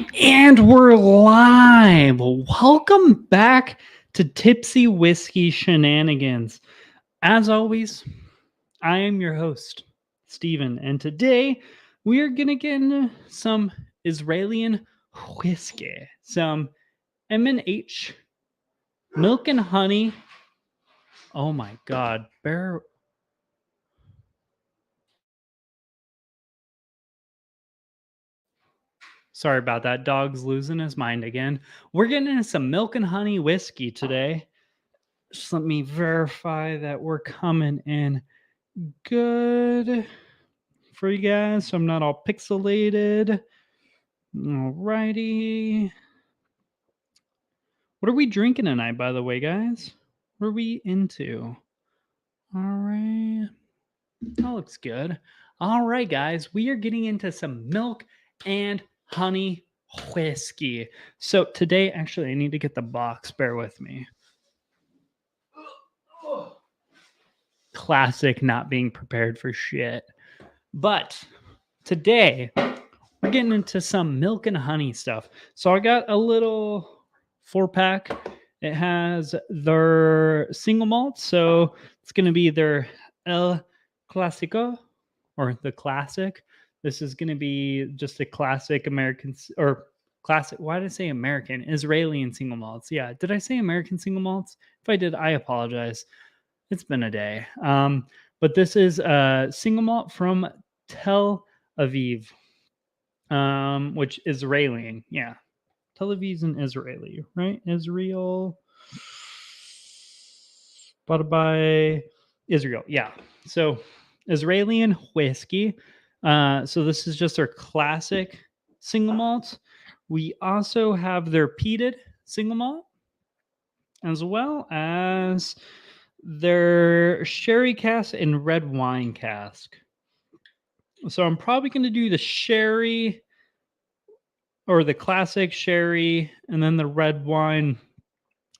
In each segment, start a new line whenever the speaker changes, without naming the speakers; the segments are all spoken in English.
And we're live. Welcome back to Tipsy Whiskey Shenanigans. As always, I am your host, Steven, and today we are going to get into some Israeli whiskey, some M&H, milk and honey. Oh my God, bear. Sorry about that. Dog's losing his mind again. We're getting into some milk and honey whiskey today. Just let me verify that we're coming in good for you guys so I'm not all pixelated. Alrighty. What are we drinking tonight, by the way, guys? What are we into? Alright. That looks good. Alright, guys. We are getting into some milk and honey whiskey. So today, actually, I need to get the box. Bear with me. Classic not being prepared for shit. But today, we're getting into some milk and honey stuff. So I got a little 4-pack. It has their single malt. So it's going to be their El Clasico or the classic. This is going to be just a classic American or classic. Why did I say American? Israeli single malts. Yeah. Did I say American single malts? If I did, I apologize. It's been a day. But this is a single malt from Tel Aviv, which Israeli. Yeah. Tel Aviv's an Israeli, right? Israel. Bought by Israel. Yeah. So Israeli whiskey. So this is just our classic single malt. We also have their peated single malt, as well as their sherry cask and red wine cask. So I'm probably going to do the sherry or the classic sherry and then the red wine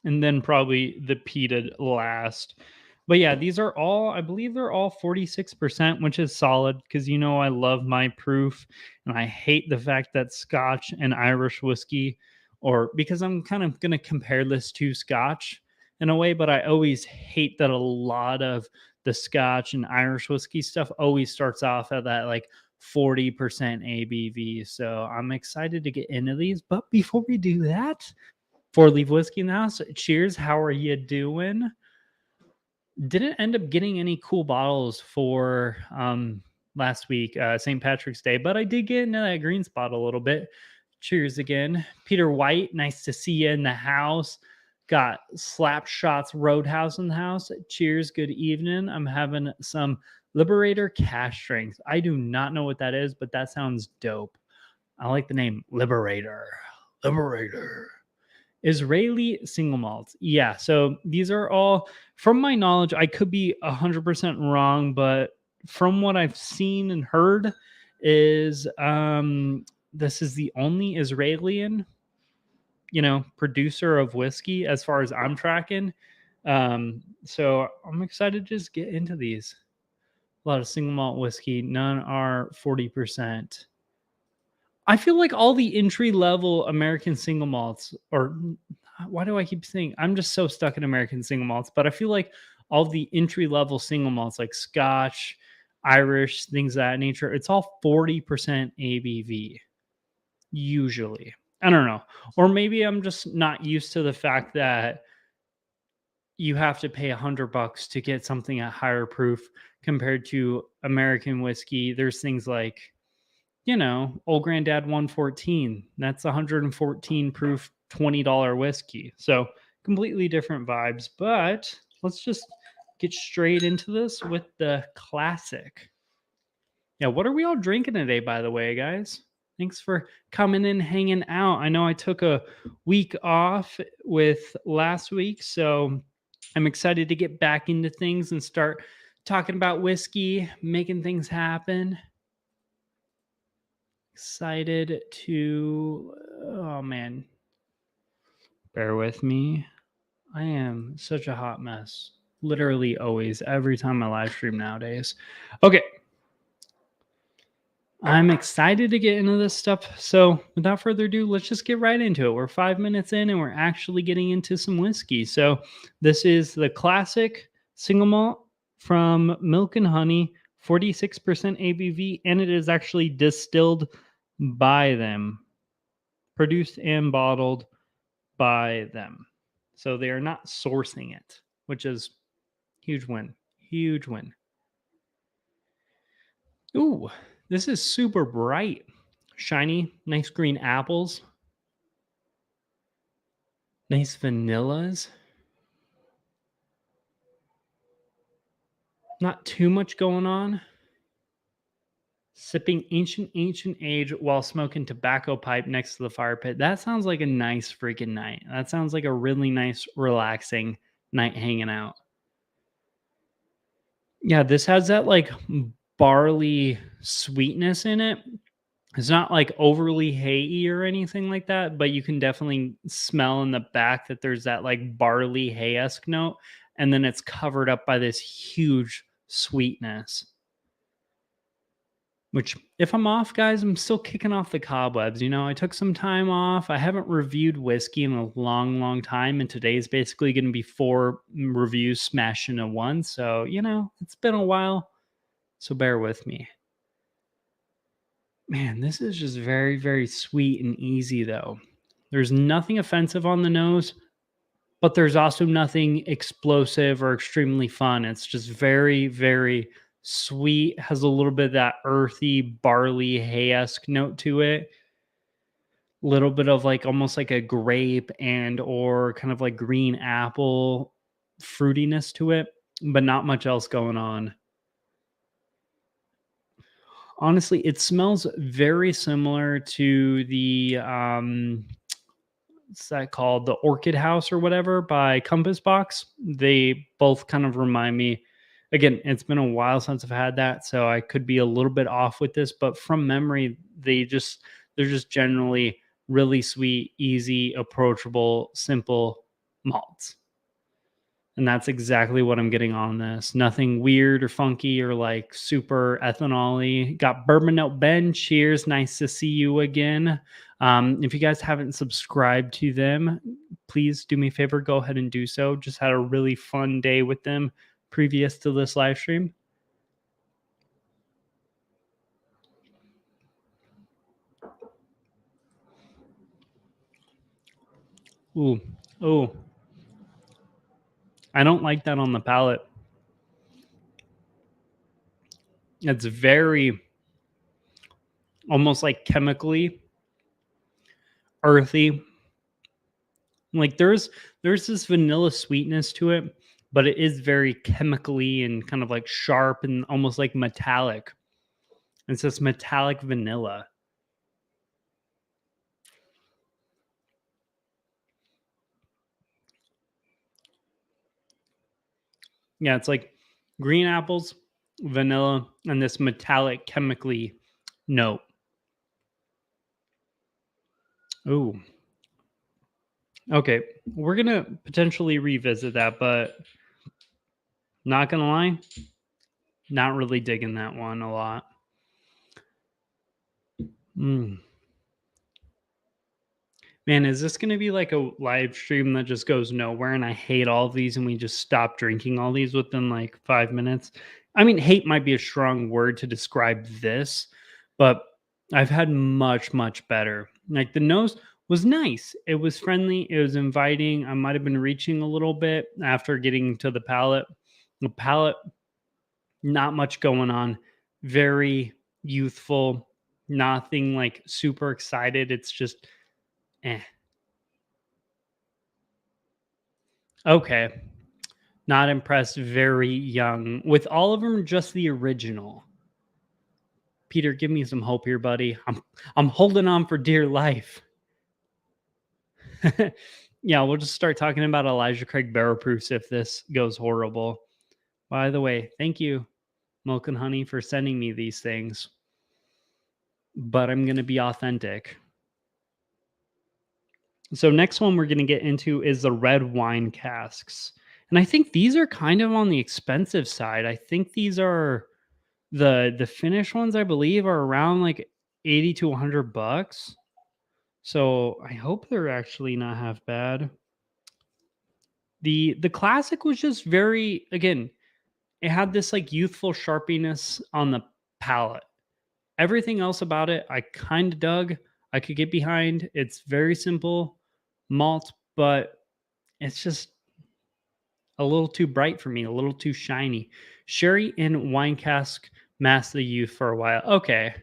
and then probably the peated last. But yeah, these are all, I believe they're all 46%, which is solid because you know I love my proof and I hate the fact that Scotch and Irish whiskey, or because I'm kind of going to compare this to Scotch in a way, but I always hate that a lot of the Scotch and Irish whiskey stuff always starts off at that like 40% ABV. So I'm excited to get into these. But before we do that, Four Leaf Whiskey in the house. Cheers. How are you doing? Didn't end up getting any cool bottles for last week, St. Patrick's Day, but I did get into that green spot a little bit. Cheers again. Peter White, nice to see you in the house. Got Slap Shots Roadhouse in the house. Cheers. Good evening. I'm having some Liberator cash strength. I do not know what that is, but that sounds dope. I like the name Liberator. Liberator. Israeli single malts. Yeah, so these are all, from my knowledge, I could be 100% wrong, but from what I've seen and heard is this is the only Israeli, producer of whiskey as far as I'm tracking. So I'm excited to just get into these. A lot of single malt whiskey, none are 40%. I feel like all the entry level American single malts, or why do I keep saying I'm just so stuck in American single malts, but I feel like all the entry level single malts like Scotch, Irish, things of that nature, it's all 40% ABV usually. I don't know. Or maybe I'm just not used to the fact that you have to pay $100 to get something at higher proof compared to American whiskey. There's things like Old Granddad 114. That's 114 proof $20 whiskey. So completely different vibes. But let's just get straight into this with the classic. Yeah, what are we all drinking today, by the way, guys? Thanks for coming in, hanging out. I know I took a week off with last week, so I'm excited to get back into things and start talking about whiskey, making things happen. Excited to, oh man, bear with me. I am such a hot mess. Literally always, every time I live stream nowadays. Okay. I'm excited to get into this stuff. So, without further ado, let's just get right into it. We're 5 minutes in and we're actually getting into some whiskey. So, this is the classic single malt from Milk and Honey, 46% ABV, and it is actually distilled by them, produced and bottled by them. So, they are not sourcing it, which is huge win. Huge win. Ooh, this is super bright. Shiny, nice green apples, nice vanillas. Not too much going on. Sipping ancient age while smoking tobacco pipe next to the fire pit. That sounds like a nice freaking night. That sounds like a really nice, relaxing night hanging out. Yeah, this has that like barley sweetness in it. It's not like overly hay or anything like that, but you can definitely smell in the back that there's that like barley hay-esque note. And then it's covered up by this huge sweetness. Which, if I'm off, guys, I'm still kicking off the cobwebs. You know, I took some time off. I haven't reviewed whiskey in a long time. And today's basically going to be 4 reviews smashed into one. So, you know, it's been a while. So bear with me. Man, this is just very sweet and easy, though. There's nothing offensive on the nose, but there's also nothing explosive or extremely fun. It's just very sweet, has a little bit of that earthy, barley, hay-esque note to it. Little bit of like almost like a grape and or kind of like green apple fruitiness to it, but not much else going on. Honestly, it smells very similar to the what's that called? The Orchid House or whatever by Compass Box. They both kind of remind me. Again, it's been a while since I've had that, so I could be a little bit off with this, but from memory, they're just generally really sweet, easy, approachable, simple malts. And that's exactly what I'm getting on this. Nothing weird or funky or like super ethanol-y. Got Bourbon Note Ben. Cheers. Nice to see you again. If you guys haven't subscribed to them, please do me a favor. Go ahead and do so. Just had a really fun day with them previous to this live stream. Ooh. Oh. I don't like that on the palate. It's very almost like chemically earthy. Like there's this vanilla sweetness to it, but it is very chemically and kind of like sharp and almost like metallic. It's this metallic vanilla. Yeah, it's like green apples, vanilla, and this metallic chemically note. Ooh. Okay, we're gonna potentially revisit that, but not gonna lie, not really digging that one a lot. Mm. Man, is this going to be like a live stream that just goes nowhere and I hate all of these and we just stop drinking all these within like 5 minutes? I mean, hate might be a strong word to describe this, but I've had much better. Like the nose was nice. It was friendly. It was inviting. I might have been reaching a little bit after getting to the palate. The palate, not much going on. Very youthful. Nothing like super excited. It's just eh. Okay. Not impressed, very young. With all of them, just the original. Peter, give me some hope here, buddy. I'm holding on for dear life. Yeah, we'll just start talking about Elijah Craig barrel proofs if this goes horrible. By the way, thank you, Milk and Honey, for sending me these things. But I'm gonna be authentic. So next one we're gonna get into is the red wine casks. And I think these are kind of on the expensive side. I think these are The finished ones, I believe, are around like 80 to $100. So I hope they're actually not half bad. The classic was just very, again, it had this like youthful sharpiness on the palate. Everything else about it, I kind of dug. I could get behind. It's very simple malt, but it's just a little too bright for me, a little too shiny. Sherry in wine cask masked the youth for a while. Okay.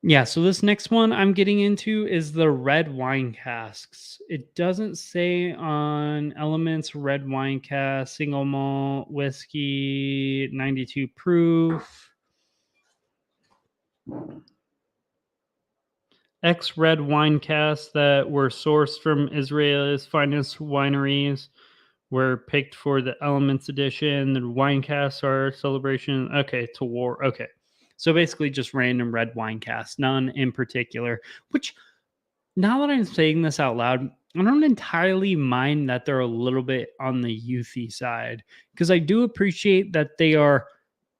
Yeah, so this next one I'm getting into is the red wine casks. It doesn't say on Elements red wine cask, single malt whiskey, 92 proof. X red wine casks that were sourced from Israel's finest wineries were picked for the Elements edition. The wine casks are celebration. Okay, to war. Okay. So basically just random red wine casks, none in particular, which now that I'm saying this out loud, I don't entirely mind that they're a little bit on the youthy side because I do appreciate that they are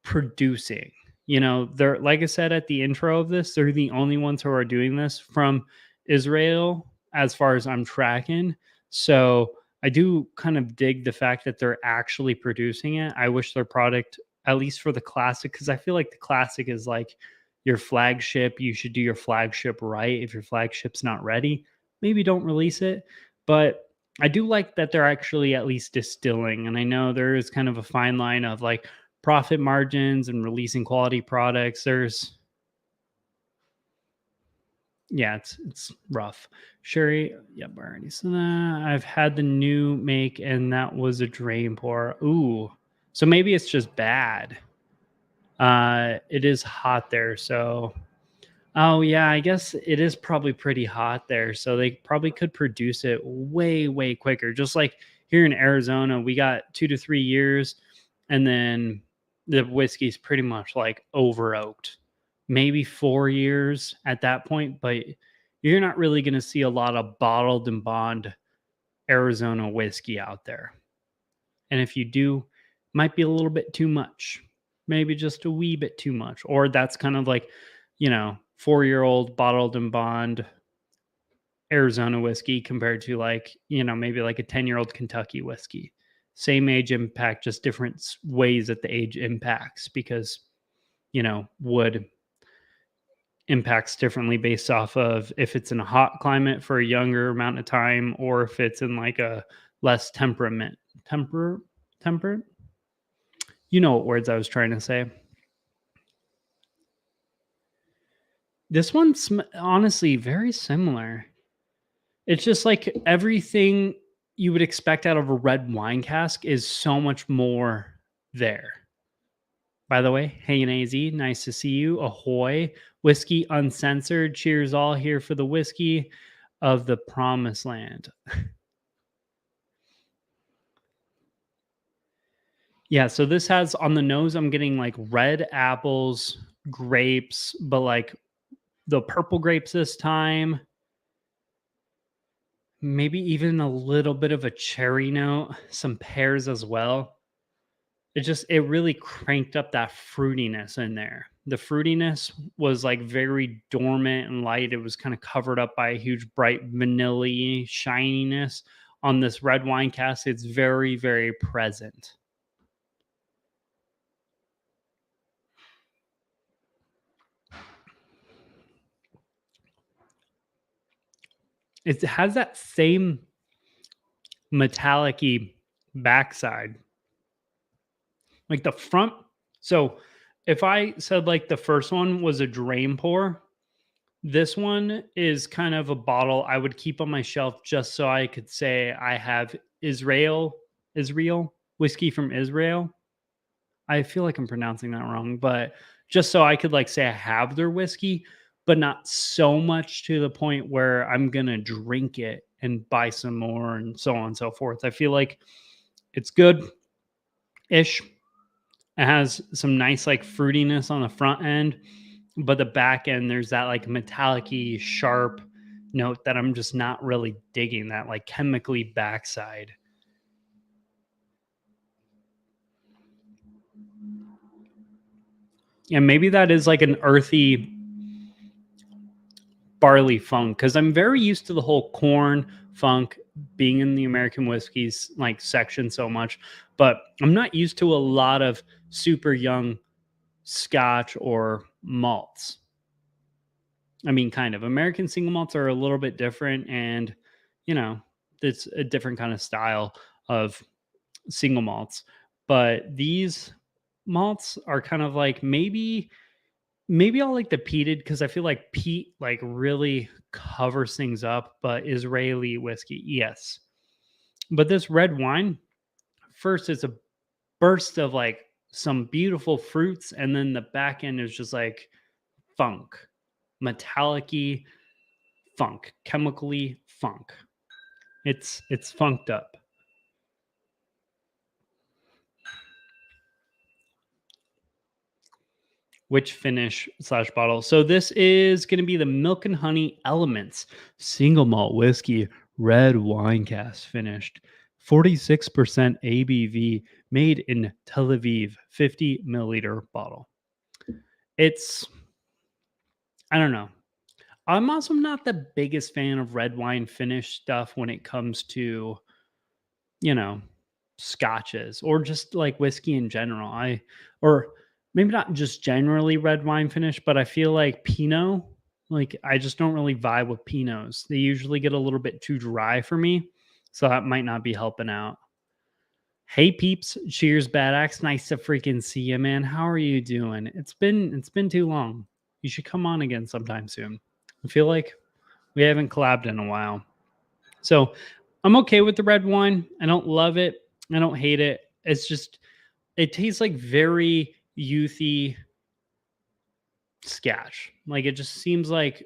producing. You know, they're like I said at the intro of this, they're the only ones who are doing this from Israel as far as I'm tracking. So I do kind of dig the fact that they're actually producing it. I wish their product, at least for the classic, because I feel like the classic is like your flagship. You should do your flagship right. If your flagship's not ready, maybe don't release it. But I do like that they're actually at least distilling. And I know there is kind of a fine line of like profit margins and releasing quality products. There's yeah, it's rough. Sherry, yep, I already said that. I've had the new make and that was a drain pour. Ooh. So maybe it's just bad. It is hot there, so oh yeah, I guess it is probably pretty hot there, so they probably could produce it way quicker. Just like here in Arizona, we got 2 to 3 years, and then the whiskey's pretty much like over oaked. Maybe 4 years at that point, but you're not really going to see a lot of bottled and bond Arizona whiskey out there. And if you do, might be a little bit too much. Maybe just a wee bit too much. Or that's kind of like, 4-year-old bottled and bond Arizona whiskey compared to like, maybe like a 10-year-old Kentucky whiskey. Same age impact, just different ways that the age impacts because, wood impacts differently based off of if it's in a hot climate for a younger amount of time or if it's in like a less temperate. You know what words I was trying to say. This one's honestly very similar. It's just like everything you would expect out of a red wine cask is so much more there. By the way, hey AZ, nice to see you. Ahoy. Whiskey Uncensored. Cheers all here for the whiskey of the promised land. Yeah, so this has on the nose, I'm getting like red apples, grapes, but like the purple grapes this time. Maybe even a little bit of a cherry note, some pears as well. It really cranked up that fruitiness in there. The fruitiness was like very dormant and light. It was kind of covered up by a huge bright vanilla shininess. On this red wine cask, it's very present. It has that same metallic-y backside. Like the front. So if I said like the first one was a drain pour, this one is kind of a bottle I would keep on my shelf just so I could say I have Israel whiskey from Israel. I feel like I'm pronouncing that wrong, but just so I could like say I have their whiskey, but not so much to the point where I'm gonna drink it and buy some more and so on and so forth. I feel like it's good ish. It has some nice like fruitiness on the front end, but the back end there's that like metallic-y sharp note that I'm just not really digging, that like chemically backside. And maybe that is like an earthy barley funk, because I'm very used to the whole corn funk being in the American whiskeys like section so much, but I'm not used to a lot of super young Scotch or malts. I mean, kind of. American single malts are a little bit different, and you know, it's a different kind of style of single malts. But these malts are kind of like maybe I'll like the peated because I feel like peat like really covers things up. But Israeli whiskey, yes. But this red wine, first it's a burst of like some beautiful fruits, and then the back end is just like funk, metallic-y funk, chemically funk. It's funked up. Which finish slash bottle? So this is going to be the Milk and Honey Elements single malt whiskey red wine cast finished. 46% ABV, made in Tel Aviv, 50 milliliter bottle. It's, I don't know. I'm also not the biggest fan of red wine finish stuff when it comes to, you know, scotches or just like whiskey in general. Or maybe not just generally red wine finish, but I feel like Pinot, like I just don't really vibe with Pinots. They usually get a little bit too dry for me. So that might not be helping out. Hey peeps, cheers, Bad Axe. Nice to freaking see you, man. How are you doing? It's been too long. You should come on again sometime soon. I feel like we haven't collabed in a while. So I'm okay with the red wine. I don't love it. I don't hate it. It's just it tastes like very youthy scotch. Like it just seems like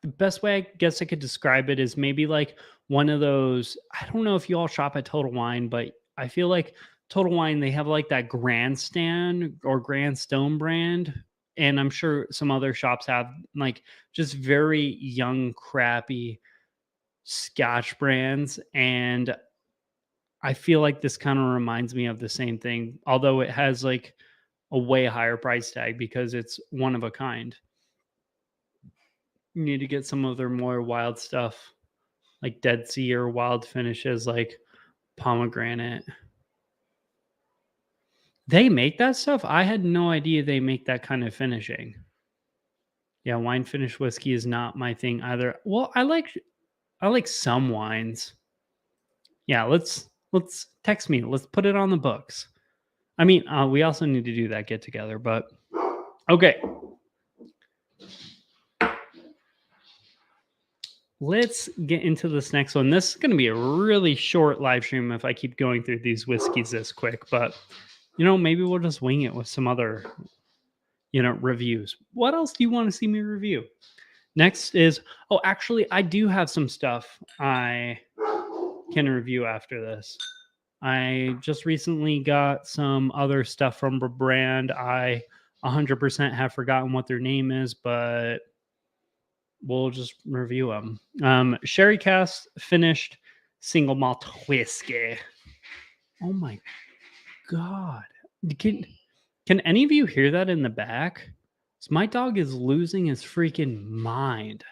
the best way I guess I could describe it is maybe like one of those. I don't know if you all shop at Total Wine, but I feel like Total Wine, they have like that Grandstand or Grandstone brand. And I'm sure some other shops have like just very young, crappy scotch brands. And I feel like this kind of reminds me of the same thing, although it has like a way higher price tag because it's one of a kind. You need to get some of their more wild stuff, like Dead Sea or wild finishes like pomegranate. They make that stuff? I had no idea they make that kind of finishing. Yeah, wine finish whiskey is not my thing either. Well, I like some wines. Yeah, let's text me. Let's put it on the books. I mean, we also need to do that get together, but okay. Let's get into this next one. This is going to be a really short live stream if I keep going through these whiskeys this quick, but maybe we'll just wing it with some other, reviews. What else do you want to see me review? Next is, oh, actually, I do have some stuff I can review after this. I just recently got some other stuff from a brand. I 100% have forgotten what their name is, but we'll just review them. Sherry Cask finished single malt whiskey. Oh my god! Can any of you hear that in the back? So my dog is losing his freaking mind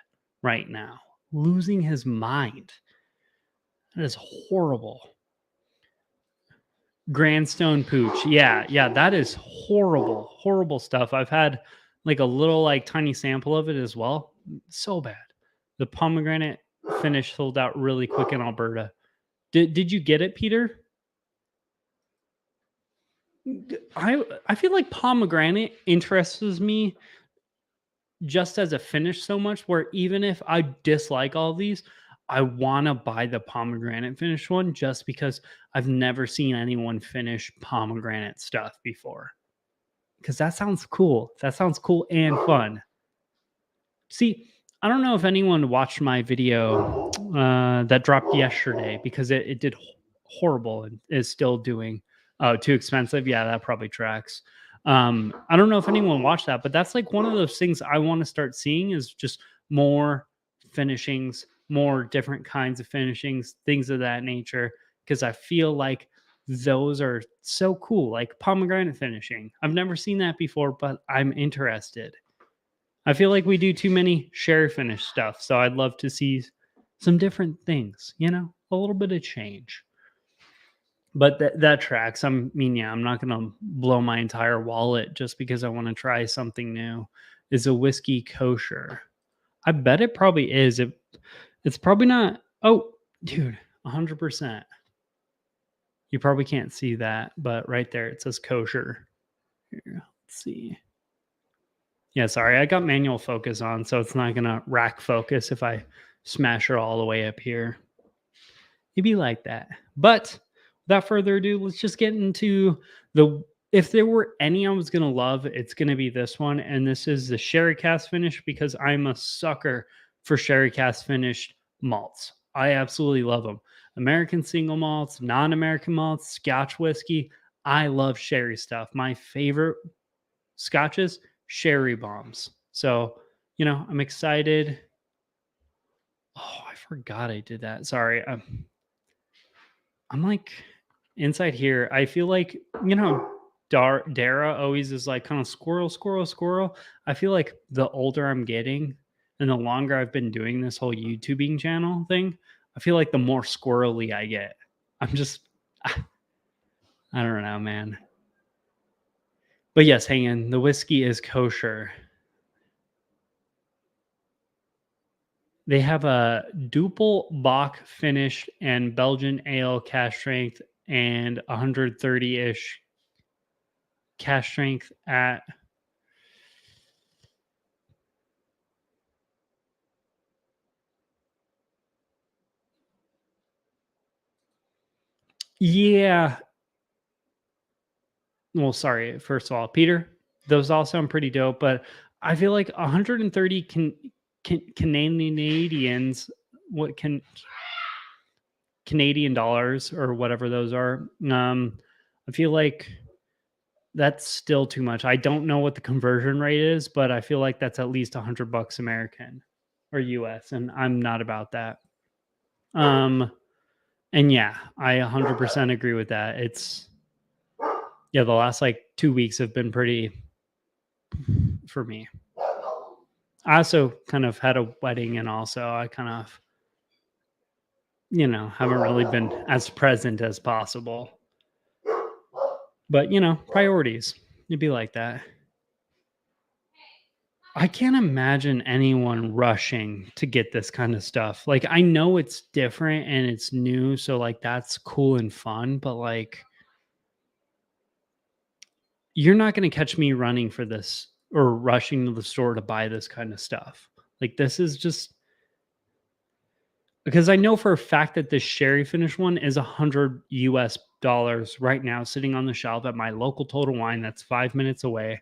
right now. Losing his mind. That is horrible. Grandstone Pooch. Yeah, that is horrible, horrible stuff. I've had like a little like tiny sample of it as well. So bad. The pomegranate finish sold out really quick in Alberta. Did you get it, Peter? I feel like pomegranate interests me just as a finish so much where even if I dislike all these, I want to buy the pomegranate finish one just because I've never seen anyone finish pomegranate stuff before. Because that sounds cool. That sounds cool and fun. See, I don't know if anyone watched my video that dropped yesterday because it did horrible and is still doing. Oh, too expensive. Yeah, that probably tracks. I don't know if anyone watched that, but that's like one of those things I want to start seeing is just more finishings, more different kinds of finishings, things of that nature. Because I feel like those are so cool, like pomegranate finishing. I've never seen that before, but I'm interested. I feel like we do too many sherry finish stuff, so I'd love to see some different things, a little bit of change. But that tracks. Yeah, I'm not gonna blow my entire wallet just because I want to try something new. Is a whiskey kosher? I bet it probably is. It's probably not. Oh, dude, 100%. You probably can't see that, but right there it says kosher. Here, let's see. Yeah, sorry, I got manual focus on, so it's not gonna rack focus if I smash it all the way up here. It'd be like that. But without further ado, let's just get into the. If there were any I was gonna love, it's gonna be this one, and this is the sherry cask finish because I'm a sucker for sherry cask finished malts. I absolutely love them. American single malts, non-American malts, Scotch whiskey. I love sherry stuff. My favorite scotches, sherry bombs. So, I'm excited. Oh, I forgot I did that. Sorry. I'm like inside here. I feel like, Dara always is like kind of squirrel, squirrel, squirrel. I feel like the older I'm getting and the longer I've been doing this whole YouTubing channel thing, I feel like the more squirrely I get. I'm just, I don't know, man. But yes, hang in. The whiskey is kosher. They have a Duple Bach finished and Belgian ale cash strength and 130-ish cash strength at yeah. Well, sorry. First of all, Peter, those all sound pretty dope, but I feel like 130 Canadians, what can Canadian dollars or whatever those are. I feel like that's still too much. I don't know what the conversion rate is, but I feel like that's at least $100 American or US, and I'm not about that. And yeah, I 100% agree with that. The last like 2 weeks have been pretty for me. I also kind of had a wedding, and also I kind of, haven't really been as present as possible. But, priorities. It'd be like that. I can't imagine anyone rushing to get this kind of stuff. Like, I know it's different and it's new, so like that's cool and fun, but like you're not going to catch me running for this or rushing to the store to buy this kind of stuff. Like, this is just because I know for a fact that this sherry finish one is $100 right now, sitting on the shelf at my local Total Wine that's 5 minutes away.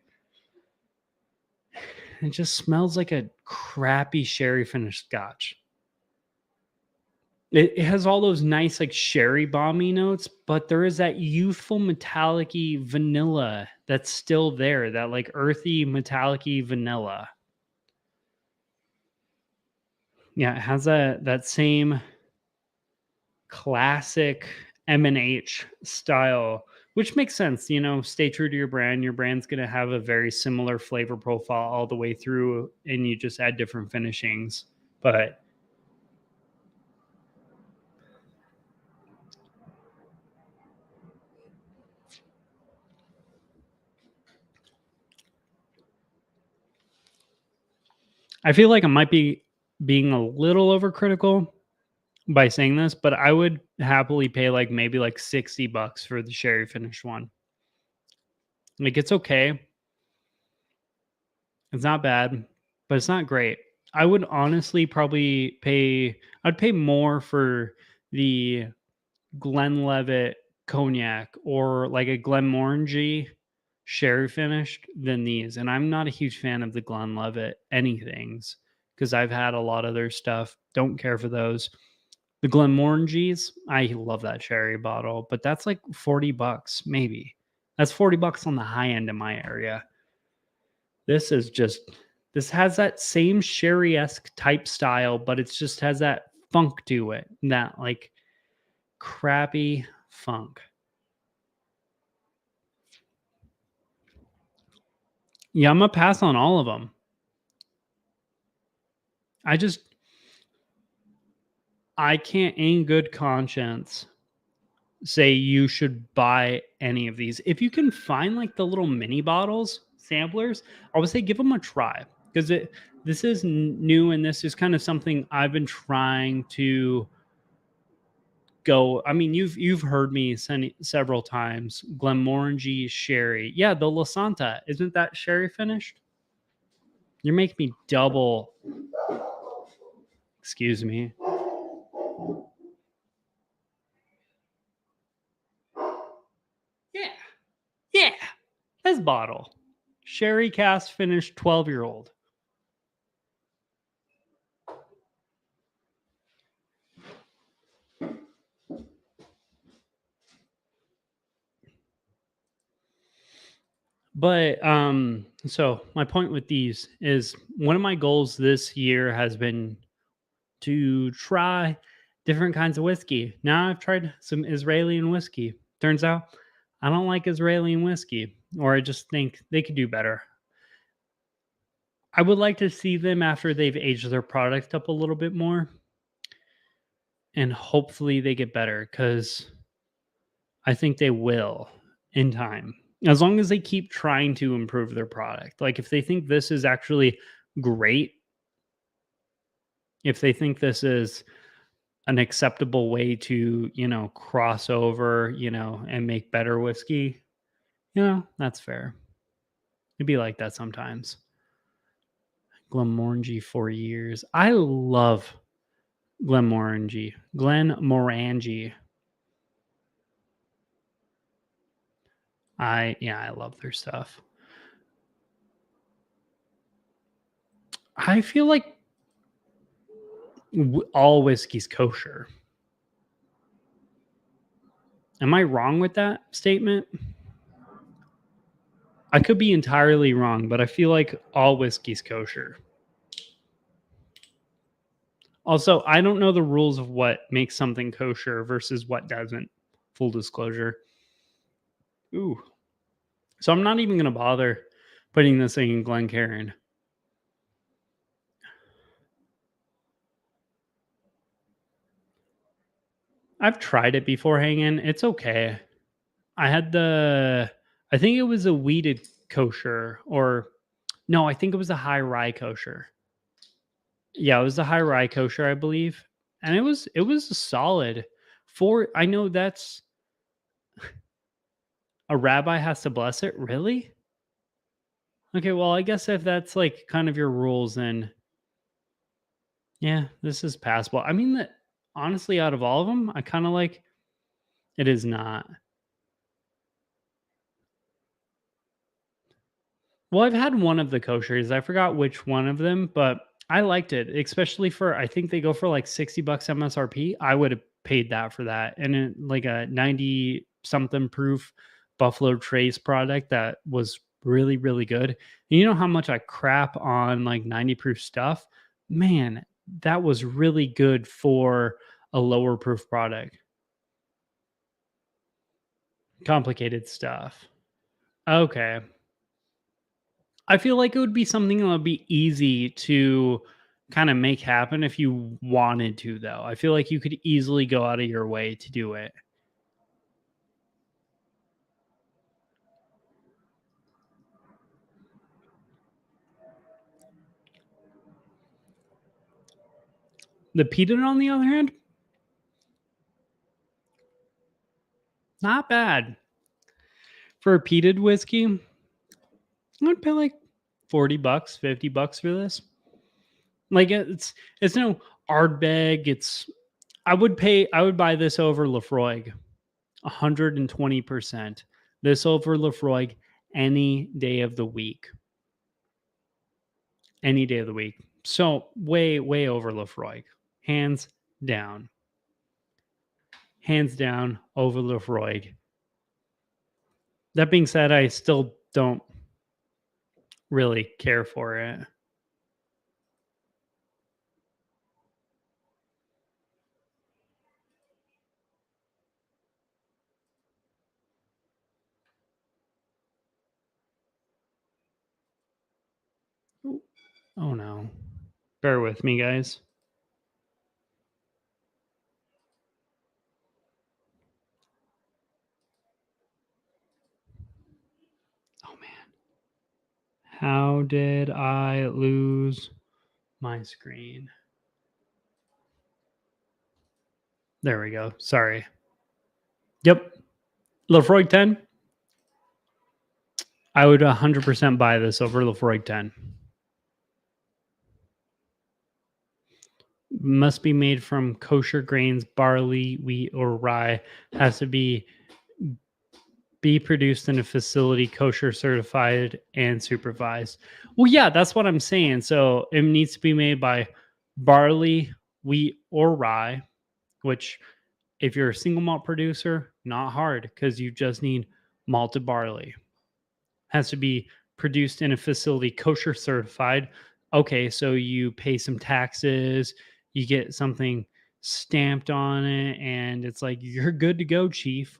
It just smells like a crappy sherry finished scotch. It has all those nice like sherry bomby notes, but there is that youthful metallic-y vanilla that's still there, that like earthy metallic-y vanilla. Yeah, it has that same classic M&H style, which makes sense. Stay true to your brand. Your brand's going to have a very similar flavor profile all the way through, and you just add different finishings. But I feel like I might be being a little overcritical by saying this, but I would happily pay like maybe like $60 for the sherry finish one. Like, it's okay. It's not bad, but it's not great. I would honestly probably I'd pay more for the Glenlivet cognac or like a Glenmorangie sherry finished than these. And I'm not a huge fan of the Glenlivet anythings because I've had a lot of their stuff. Don't care for those. The Glenmorangies, I love that sherry bottle, but that's like $40 maybe. That's $40 on the high end in my area. This is just this has that same sherry-esque type style, but it's just has that funk to it. That like crappy funk. Yeah, I'm gonna pass on all of them. I just I can't in good conscience say you should buy any of these. If you can find like the little mini bottles, samplers, I would say give them a try because this is new and this is kind of something I've been trying to go. I mean, you've heard me send several times. Glenmorangie sherry, yeah, the La Santa, isn't that sherry finished? You're making me double. Excuse me. Yeah, yeah. This bottle, sherry cast finished 12-year-old. But so my point with these is one of my goals this year has been to try different kinds of whiskey. Now I've tried some Israeli whiskey. Turns out I don't like Israeli whiskey, or I just think they could do better. I would like to see them after they've aged their product up a little bit more, and hopefully they get better because I think they will in time. As long as they keep trying to improve their product. Like if they think this is actually great, if they think this is an acceptable way to, cross over, and make better whiskey, that's fair. It'd be like that sometimes. Glenmorangie 4 years. I love Glenmorangie. Glenmorangie. I love their stuff. I feel like all whiskey's kosher. Am I wrong with that statement? I could be entirely wrong, but I feel like all whiskey's kosher. Also, I don't know the rules of what makes something kosher versus what doesn't. Full disclosure. Ooh. So I'm not even going to bother putting this thing in Glencairn. I've tried it before hanging. It's okay. I had I think it was a weeded kosher or no, I think it was a high rye kosher. Yeah, it was the high rye kosher, I believe. And it was a solid for I know that's a rabbi has to bless it. Really? Okay, well, I guess if that's like kind of your rules, then yeah, this is passable. I mean that honestly, out of all of them, I kind of like it is not. Well, I've had one of the koshers. I forgot which one of them, but I liked it, especially for I think they go for like 60 bucks MSRP. I would have paid that for that. And like a 90 something proof Buffalo Trace product that was really, really good. And you know how much I crap on like 90 proof stuff? Man, that was really good for a lower proof product. Complicated stuff. Okay. I feel like it would be something that would be easy to kind of make happen if you wanted to, though. I feel like you could easily go out of your way to do it. The peanut, on the other hand, not bad. For a peated whiskey, I'd pay like 40 bucks, 50 bucks for this. Like it's no Ardbeg. I would buy this over Lafroig 120%. This over Lafroig any day of the week. Any day of the week. So way, way over Lafroig. Hands down. Hands down over Lafroig. That being said, I still don't really care for it. Oh no. Bear with me, guys. Oh man. How did I lose my screen? There we go. Sorry. Yep. Lefroy 10. I would 100% buy this over Lefroy 10. Must be made from kosher grains, barley, wheat, or rye. Has to be produced in a facility kosher certified and supervised. Well, yeah, that's what I'm saying. So it needs to be made by barley, wheat, or rye, which if you're a single malt producer, not hard because you just need malted barley. Has to be produced in a facility kosher certified. Okay, so you pay some taxes, you get something stamped on it, and it's like you're good to go, chief.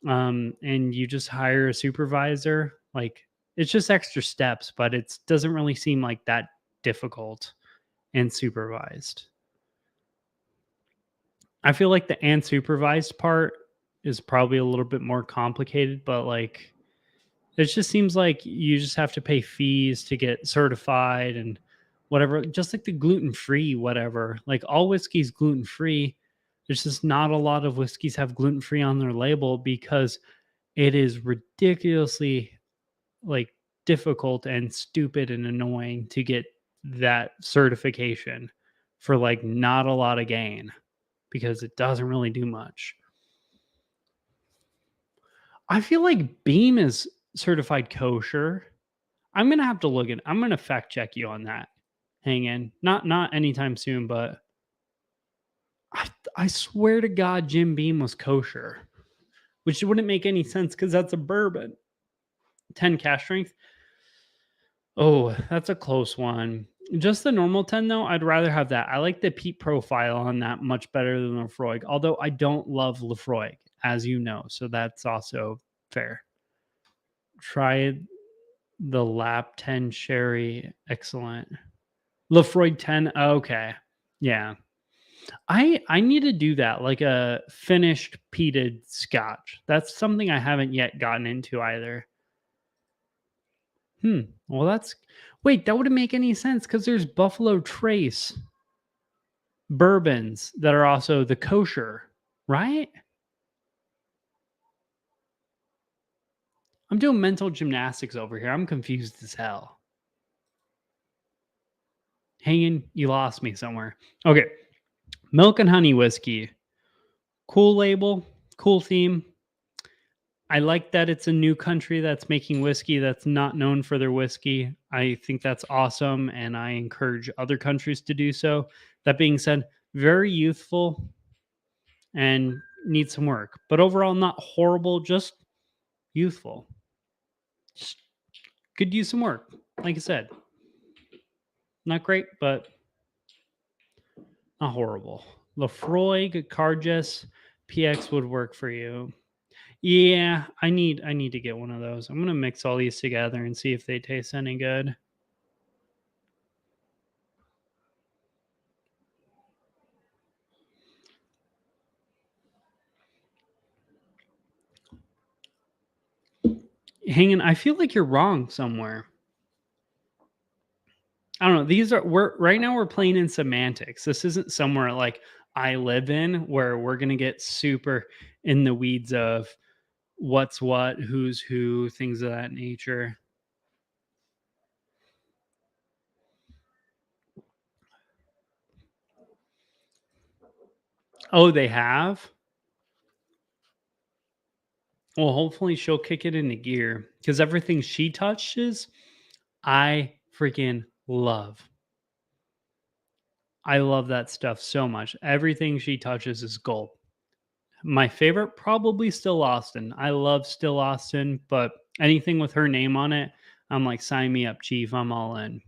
And you just hire a supervisor. Like it's just extra steps, but it doesn't really seem like that difficult and supervised. I feel like the and supervised part is probably a little bit more complicated, but like it just seems like you just have to pay fees to get certified and whatever, just like the gluten free, whatever. Like all whiskey's gluten free. There's just not a lot of whiskeys have gluten free on their label because it is ridiculously like difficult and stupid and annoying to get that certification for like not a lot of gain because it doesn't really do much. I feel like Beam is certified kosher. I'm gonna have to look at. I'm gonna fact check you on that. Hang in, not anytime soon, but I swear to God, Jim Beam was kosher, which wouldn't make any sense because that's a bourbon. 10 cash strength. Oh, that's a close one. Just the normal 10 though, I'd rather have that. I like the peat profile on that much better than Lefroy, although I don't love Lefroy, as you know, so that's also fair. Try the Lap 10 Sherry. Excellent. Lefroy 10. Okay. Yeah. I need to do that, like a finished peated scotch. That's something I haven't yet gotten into either. Well, that's wait, that wouldn't make any sense because there's Buffalo Trace bourbons that are also the kosher, right? I'm doing mental gymnastics over here. I'm confused as hell. Hanging, you lost me somewhere. Okay. Milk and honey whiskey. Cool label, cool theme. I like that it's a new country that's making whiskey that's not known for their whiskey. I think that's awesome, and I encourage other countries to do so. That being said, very youthful and needs some work, but overall, not horrible, just youthful. Just could use some work. Like I said, not great, but not horrible. Lefroy, Cargess, PX would work for you. Yeah, I need to get one of those. I'm gonna mix all these together and see if they taste any good. Hanging, I feel like you're wrong somewhere. I don't know. These are we're right now we're playing in semantics. This isn't somewhere like I live in where we're gonna get super in the weeds of what's what, who's who, things of that nature. Oh, they have? Well, hopefully she'll kick it into gear because everything she touches, I freaking love. I love that stuff so much. Everything she touches is gold. My favorite, probably Still Austin. I love Still Austin, but anything with her name on it, I'm like, sign me up, Chief. I'm all in.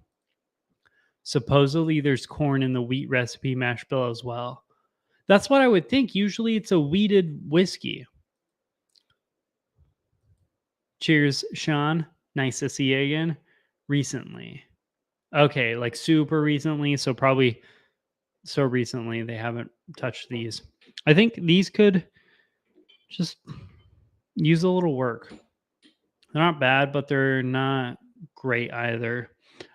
Supposedly, there's corn in the wheat recipe mash bill as well. That's what I would think. Usually, it's a wheated whiskey. Cheers, Sean. Nice to see you again. Recently. Okay, like super recently. So probably so recently they haven't touched these. I think these could just use a little work. They're not bad, but they're not great either.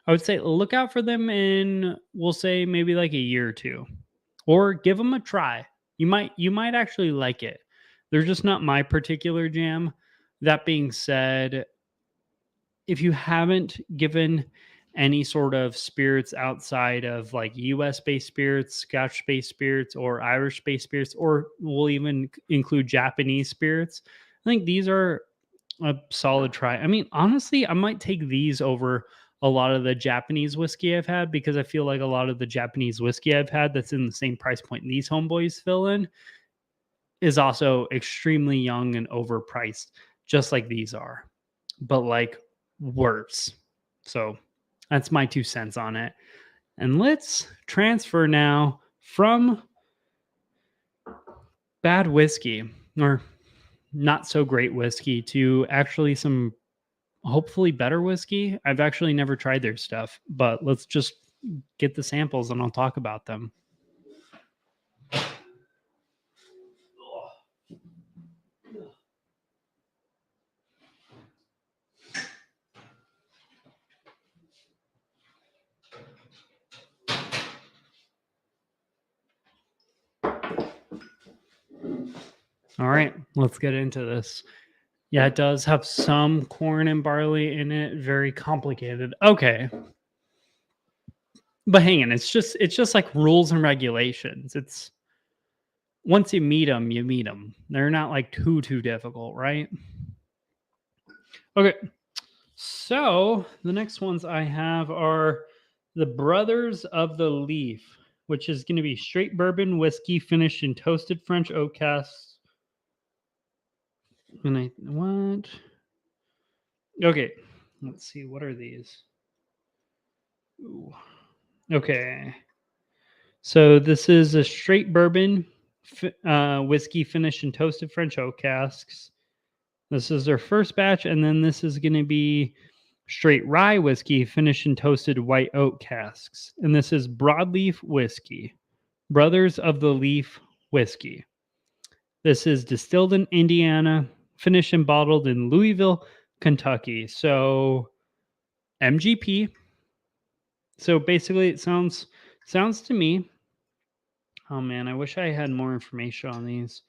I would say look out for them in, we'll say, maybe like a year or two, or give them a try. You might actually like it. They're just not my particular jam. That being said, if you haven't given any sort of spirits outside of like US based spirits, Scotch based spirits, or Irish based spirits, or we'll even include Japanese spirits, I think these are a solid try. I mean, honestly, I might take these over a lot of the Japanese whiskey I've had, because I feel like a lot of the Japanese whiskey I've had that's in the same price point these homeboys fill in is also extremely young and overpriced, just like these are, but like worse. So that's my 2 cents on it. And let's transfer now from bad whiskey, or not so great whiskey, to actually some hopefully better whiskey. I've actually never tried their stuff, but let's just get the samples and I'll talk about them. All right, let's get into this. Yeah, it does have some corn and barley in it. Very complicated. Okay. But hang on, it's just like rules and regulations. It's once you meet them, you meet them. They're not like too difficult, right? Okay. So the next ones I have are the Brothers of the Leaf, which is going to be straight bourbon whiskey finished in toasted French oak casks. And I what? Okay, let's see. What are these? Ooh. Okay, so this is a straight bourbon whiskey finished in toasted French oak casks. This is their first batch, and then this is going to be straight rye whiskey finished in toasted white oak casks. And this is broadleaf whiskey, Brothers of the Leaf whiskey. This is distilled in Indiana, finished and bottled in Louisville, Kentucky. So MGP. So basically, it sounds to me. Oh man, I wish I had more information on these.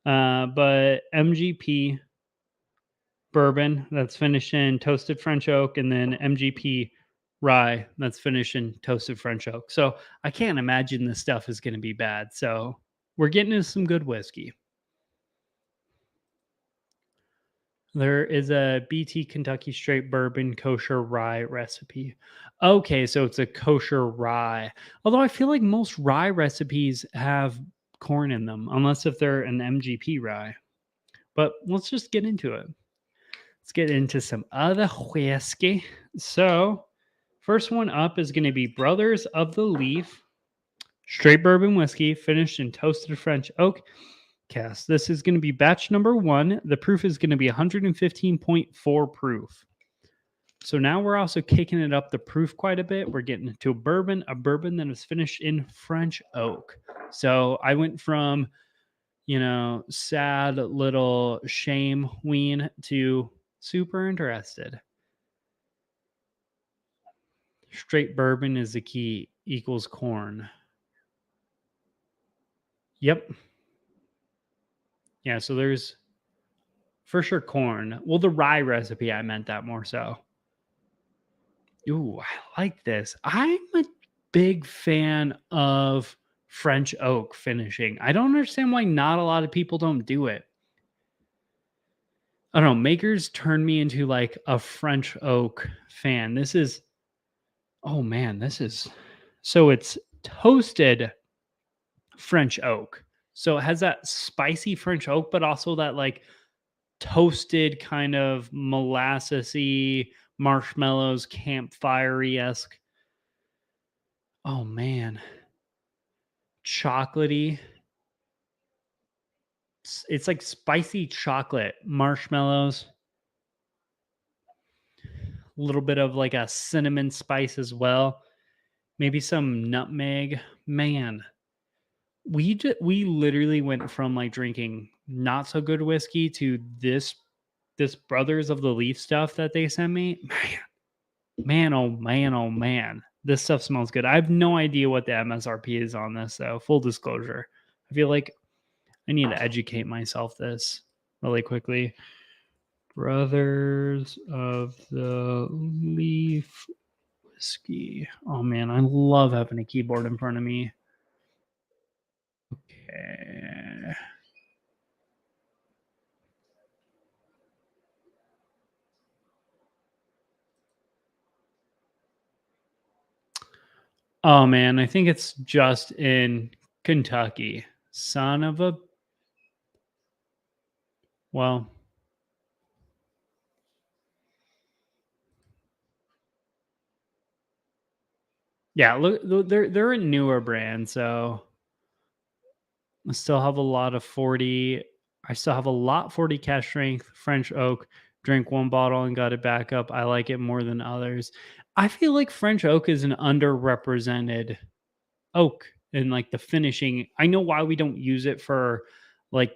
But MGP bourbon that's finished in toasted French oak, and then MGP rye that's finished in toasted French oak. So I can't imagine this stuff is going to be bad. So we're getting into some good whiskey. There is a BT Kentucky Straight Bourbon kosher rye recipe. Okay, so it's a kosher rye. Although I feel like most rye recipes have corn in them, unless if they're an MGP rye. But let's just get into it. Let's get into some other whiskey. So, first one up is going to be Brothers of the Leaf Straight Bourbon Whiskey, finished in toasted French oak cask. This is going to be batch number 1. The proof is going to be 115.4 proof. So now we're also kicking it up the proof quite a bit. We're getting into a bourbon that was finished in French oak. So I went from, sad little shame ween to super interested. Straight bourbon is the key, equals corn. Yep. Yeah, so there's for sure corn. Well, the rye recipe, I meant that more so. Ooh, I like this. I'm a big fan of French oak finishing. I don't understand why not a lot of people don't do it. I don't know. Makers turned me into like a French oak fan. Oh man, so it's toasted French oak. So it has that spicy French oak, but also that like toasted kind of molassesy marshmallows, campfire esque. Oh man, chocolatey. It's like spicy chocolate marshmallows. little bit of like a cinnamon spice as well, maybe some nutmeg. Man, we literally went from like drinking not so good whiskey to this Brothers of the Leaf stuff that they sent me. Man, oh man, oh man. This stuff smells good. I have no idea what the MSRP is on this though. Full disclosure. I feel like I need to educate myself this really quickly. Brothers of the Leaf whiskey. Oh man, I love having a keyboard in front of me. Okay. Oh man, I think it's just in Kentucky. Son of a well, yeah, they're a newer brand, so I still have a lot of 40. I still have a lot 40 cash strength French oak. Drink one bottle and got it back up. I like it more than others. I feel like French oak is an underrepresented oak in like the finishing. I know why we don't use it for like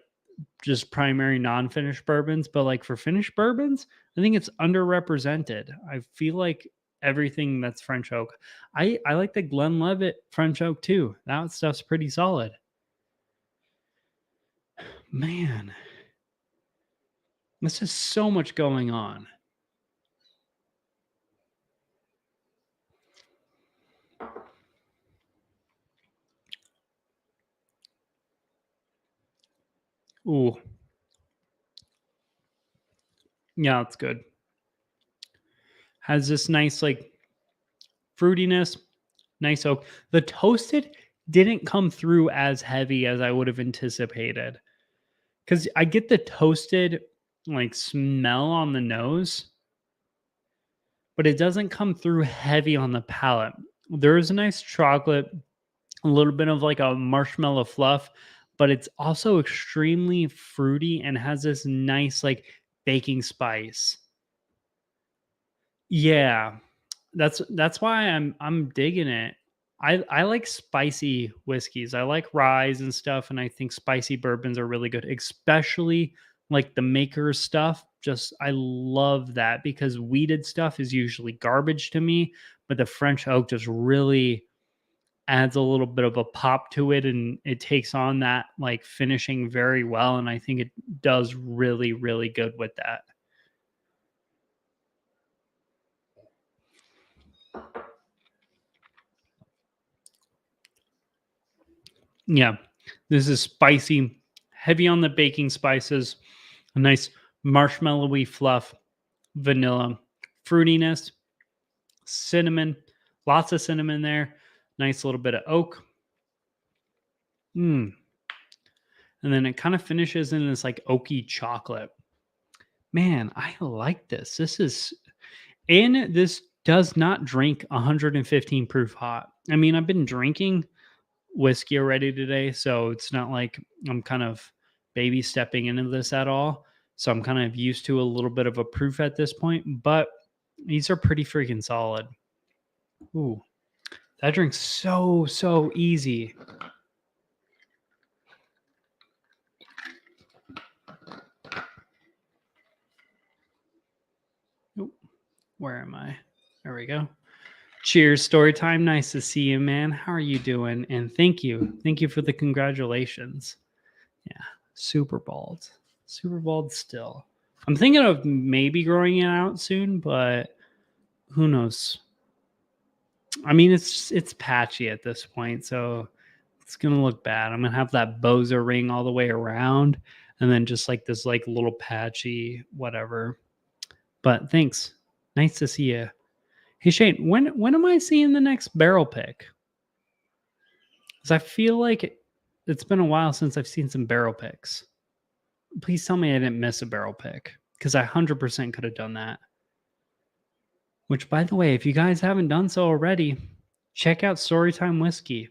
just primary non-finished bourbons, but like for finished bourbons, I think it's underrepresented. I feel like everything that's French oak. I like the Glenlivet French oak too. That stuff's pretty solid. Man, this is so much going on. Ooh, yeah, it's good. Has this nice like fruitiness, nice oak. The toasted didn't come through as heavy as I would have anticipated. Because I get the toasted like smell on the nose, but it doesn't come through heavy on the palate. There is a nice chocolate, a little bit of like a marshmallow fluff, but it's also extremely fruity and has this nice like baking spice. Yeah, that's why I'm digging it. I like spicy whiskeys. I like ryes and stuff, and I think spicy bourbons are really good, especially like the Maker's stuff. Just I love that because weeded stuff is usually garbage to me, but the French oak just really adds a little bit of a pop to it and it takes on that like finishing very well, and I think it does really really good with that. Yeah. This is spicy, heavy on the baking spices, a nice marshmallowy fluff, vanilla, fruitiness, cinnamon, lots of cinnamon there, nice little bit of oak. Mm. And then it kind of finishes in this like oaky chocolate. Man, I like this. This is, and this does not drink 115 proof hot. I mean, I've been drinking whiskey already today, so it's not like I'm kind of baby stepping into this at all. So I'm kind of used to a little bit of a proof at this point, but these are pretty freaking solid. Ooh, that drink's so easy. Ooh, where am I? There we go. Cheers, story time. Nice to see you, man. How are you doing? And thank you. Thank you for the congratulations. Yeah, super bald. Super bald still. I'm thinking of maybe growing it out soon, but who knows? I mean, it's patchy at this point, so it's gonna look bad. I'm gonna have that bozo ring all the way around, and then just like this like little patchy whatever. But thanks. Nice to see you. Hey Shane, when am I seeing the next barrel pick? Because I feel like it's been a while since I've seen some barrel picks. Please tell me I didn't miss a barrel pick because I 100% could have done that. Which, by the way, if you guys haven't done so already, check out Storytime Whiskey.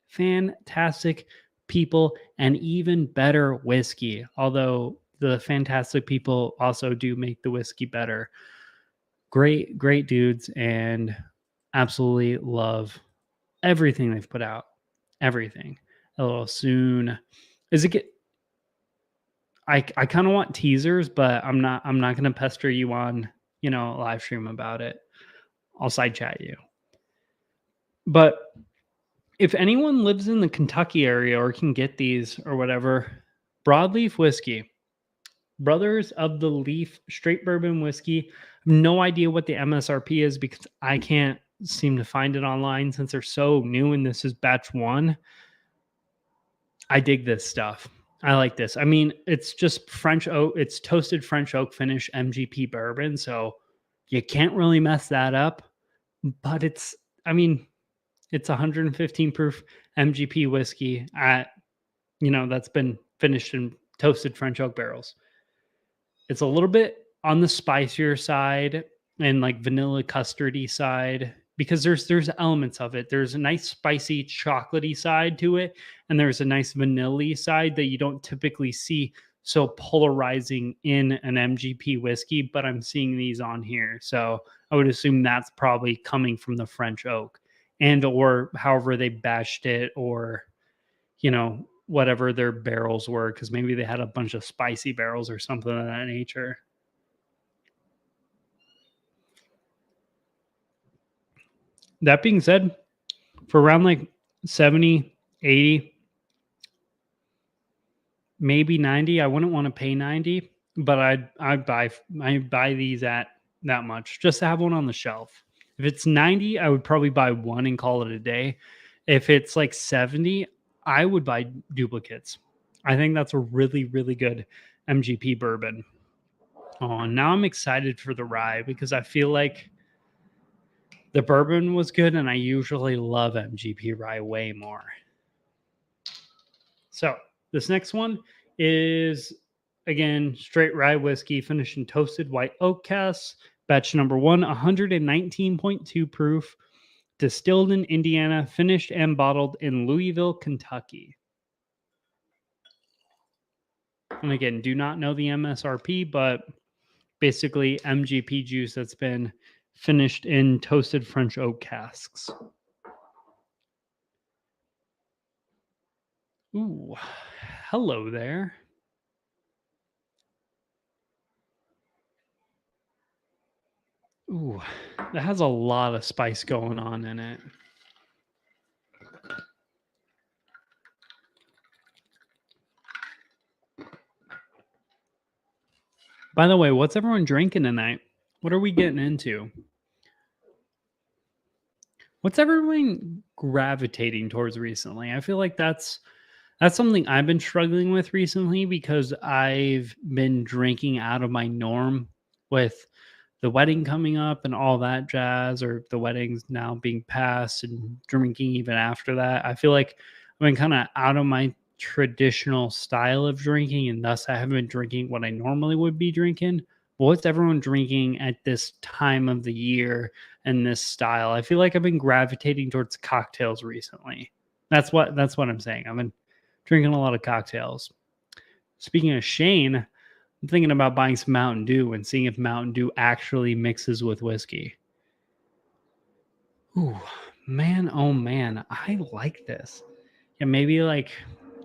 Fantastic people and even better whiskey. Although the fantastic people also do make the whiskey better. Great dudes, and absolutely love everything they've put out. Everything. A little soon. Is it get I kind of want teasers, but I'm not gonna pester you on, live stream about it. I'll side chat you. But if anyone lives in the Kentucky area or can get these or whatever, broadleaf whiskey, Brothers of the Leaf straight bourbon whiskey. No idea what the MSRP is because I can't seem to find it online since they're so new and this is batch one. I dig this stuff. I like this. I mean, it's just French oak, it's toasted French oak finish MGP bourbon. So you can't really mess that up. But I mean, it's 115 proof MGP whiskey that's been finished in toasted French oak barrels. It's a little bit on the spicier side and like vanilla custardy side because there's elements of it. There's a nice spicy chocolatey side to it, and there's a nice vanilla side that you don't typically see so polarizing in an MGP whiskey, but I'm seeing these on here. So I would assume that's probably coming from the French oak and or however they bashed it or whatever their barrels were, because maybe they had a bunch of spicy barrels or something of that nature. That being said, for around like 70, 80, maybe 90, I wouldn't want to pay 90, but I'd buy these at that much just to have one on the shelf. If it's 90, I would probably buy one and call it a day. If it's like 70, I would buy duplicates. I think that's a really, really good MGP bourbon. Oh, now I'm excited for the rye because I feel like the bourbon was good and I usually love MGP rye way more. So this next one is, again, straight rye whiskey finished in toasted white oak casks. Batch number 1, 119.2 proof, distilled in Indiana, finished and bottled in Louisville, Kentucky. And again, do not know the MSRP, but basically MGP juice that's been finished in toasted French oak casks. Ooh, hello there. Ooh, that has a lot of spice going on in it. By the way, what's everyone drinking tonight? What are we getting into? What's everyone gravitating towards recently? I feel like that's something I've been struggling with recently because I've been drinking out of my norm with the wedding coming up and all that jazz, or the weddings now being passed and drinking even after that. I feel like I've been kind of out of my traditional style of drinking, and thus I haven't been drinking what I normally would be drinking. What's everyone drinking at this time of the year and this style? I feel like I've been gravitating towards cocktails recently. That's what I'm saying. I've been drinking a lot of cocktails. Speaking of Shane, I'm thinking about buying some Mountain Dew and seeing if Mountain Dew actually mixes with whiskey. Ooh, man, oh man, I like this. Yeah, maybe like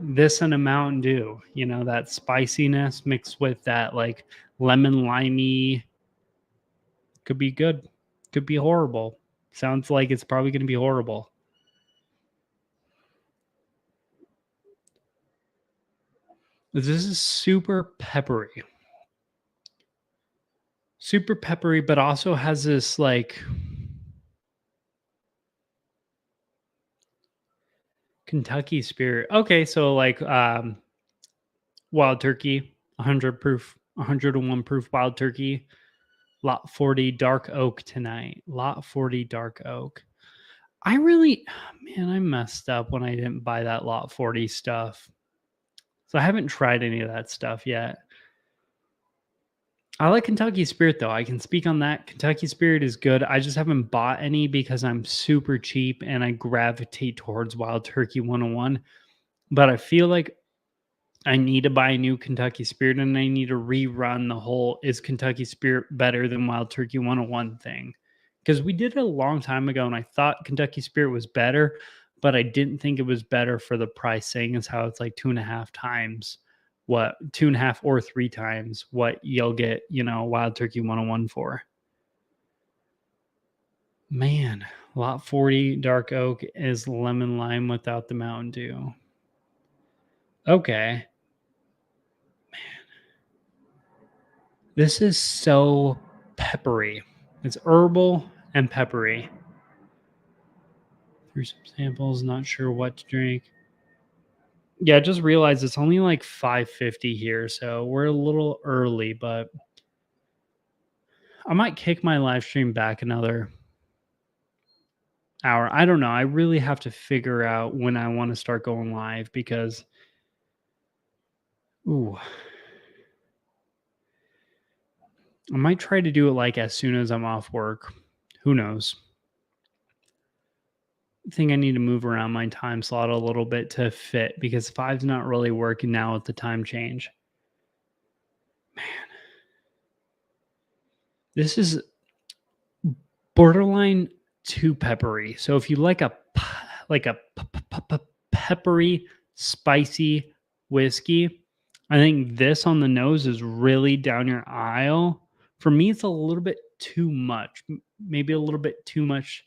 this and a Mountain Dew, that spiciness mixed with that like lemon limey. Could be good. Could be horrible. Sounds like it's probably going to be horrible. This is super peppery. Super peppery, but also has this like Kentucky spirit. Okay, so like wild turkey, 100 proof, 101 proof wild turkey. Lot 40 dark oak tonight. Lot 40 dark oak. I messed up when I didn't buy that lot 40 stuff. So I haven't tried any of that stuff yet. I like Kentucky Spirit though. I can speak on that. Kentucky Spirit is good. I just haven't bought any because I'm super cheap and I gravitate towards Wild Turkey 101. But I feel like I need to buy a new Kentucky Spirit, and I need to rerun the whole "Is Kentucky Spirit better than Wild Turkey 101" thing. Because we did it a long time ago, and I thought Kentucky Spirit was better, but I didn't think it was better for the price, saying as how it's like 2.5 times what 2.5 or 3 times what you'll get, Wild Turkey 101 for. Man, lot 40 dark oak is lemon lime without the Mountain Dew. Okay. This is so peppery. It's herbal and peppery. Through some samples, not sure what to drink. Yeah, I just realized it's only like 5:50 here, so we're a little early, but I might kick my live stream back another hour. I don't know. I really have to figure out when I want to start going live because ooh, I might try to do it like as soon as I'm off work. Who knows? I think I need to move around my time slot a little bit to fit because five's not really working now with the time change. Man, this is borderline too peppery. So if you like a peppery, spicy whiskey, I think this on the nose is really down your aisle. For me, it's a little bit too much, maybe a little bit too much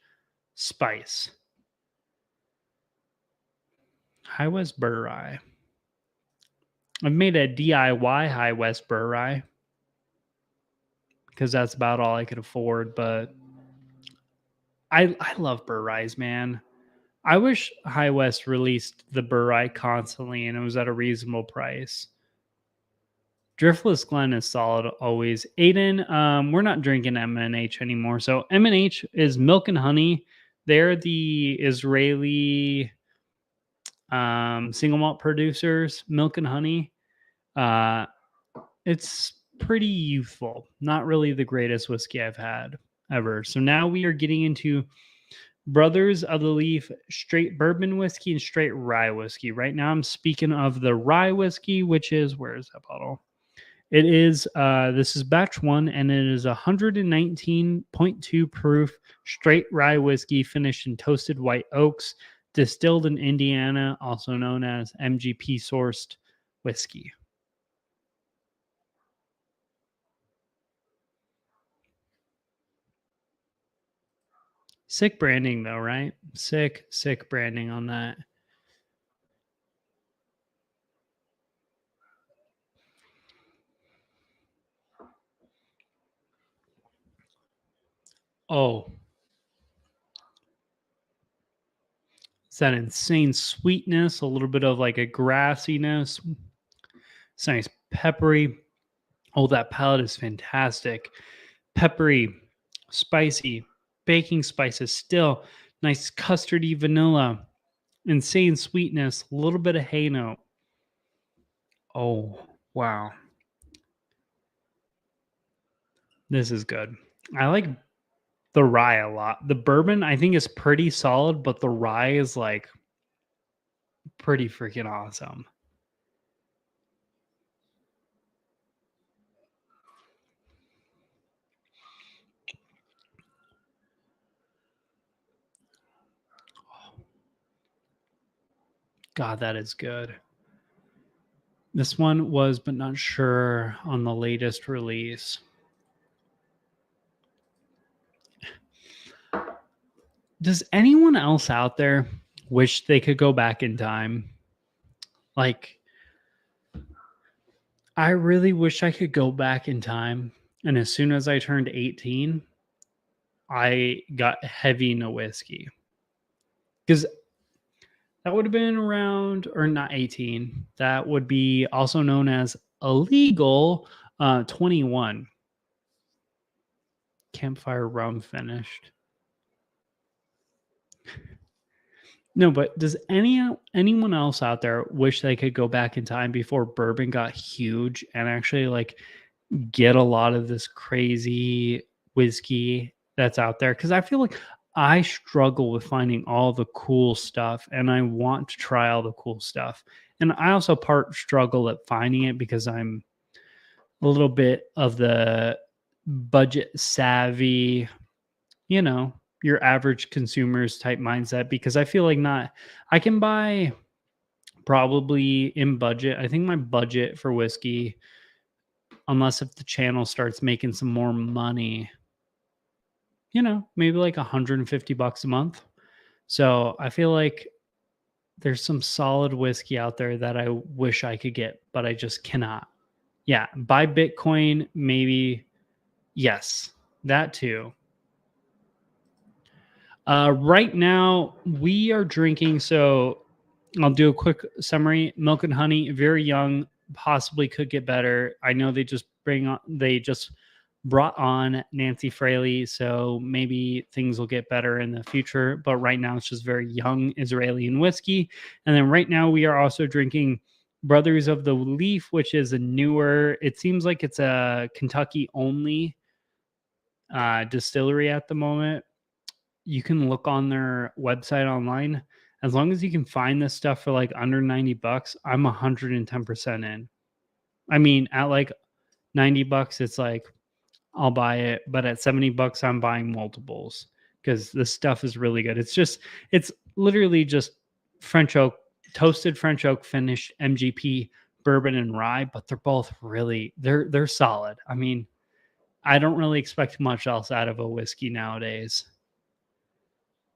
spice. High West Burr Rye. I've made a DIY High West Burr Rye because that's about all I could afford. But I love Burr Ryes, man. I wish High West released the Burr Rye constantly and it was at a reasonable price. Driftless Glen is solid always. Aiden, we're not drinking M&H anymore. So M&H is Milk and Honey. They're the Israeli single malt producers, Milk and Honey. It's pretty youthful. Not really the greatest whiskey I've had ever. So now we are getting into Brothers of the Leaf straight bourbon whiskey and straight rye whiskey. Right now I'm speaking of the rye whiskey, which is, where is that bottle? It is, this is batch 1, and it is 119.2 proof straight rye whiskey finished in toasted white oaks, distilled in Indiana, also known as MGP sourced whiskey. Sick branding though, right? Sick branding on that. Oh, it's that insane sweetness, a little bit of like a grassiness. It's nice peppery. Oh, that palate is fantastic. Peppery, spicy, baking spices still. Nice custardy vanilla. Insane sweetness. A little bit of hay note. Oh, wow. This is good. I like the rye a lot. The bourbon, I think, is pretty solid, but the rye is like pretty freaking awesome. God, that is good. This one was, but not sure on the latest release. Does anyone else out there wish they could go back in time? Like, I really wish I could go back in time. And as soon as I turned 18, I got heavy into whiskey. Because that would have been around, or not 18, that would be also known as illegal 21. Campfire rum finished. No, but does anyone else out there wish they could go back in time before bourbon got huge and actually like get a lot of this crazy whiskey that's out there? Because I feel like I struggle with finding all the cool stuff and I want to try all the cool stuff. And I also part struggle at finding it because I'm a little bit of the budget savvy, you know, your average consumers type mindset, because I feel like not I can buy probably in budget. I think my budget for whiskey, unless if the channel starts making some more money, maybe like $150 a month. So I feel like there's some solid whiskey out there that I wish I could get, but I just cannot. Yeah, buy Bitcoin, maybe. Yes, that too. Right now, we are drinking. So I'll do a quick summary. Milk and Honey, very young, possibly could get better. I know they just brought on Nancy Fraley, so maybe things will get better in the future. But right now, it's just very young Israeli whiskey. And then right now, we are also drinking Brothers of the Leaf, which is a newer. It seems like it's a Kentucky only distillery at the moment. You can look on their website online. As long as you can find this stuff for like under $90, I'm 110% in. I mean, at like $90, it's like I'll buy it, but at $70, I'm buying multiples because this stuff is really good. It's literally just French oak, toasted French oak finished MGP bourbon and rye, but they're both really they're solid. I mean, I don't really expect much else out of a whiskey nowadays.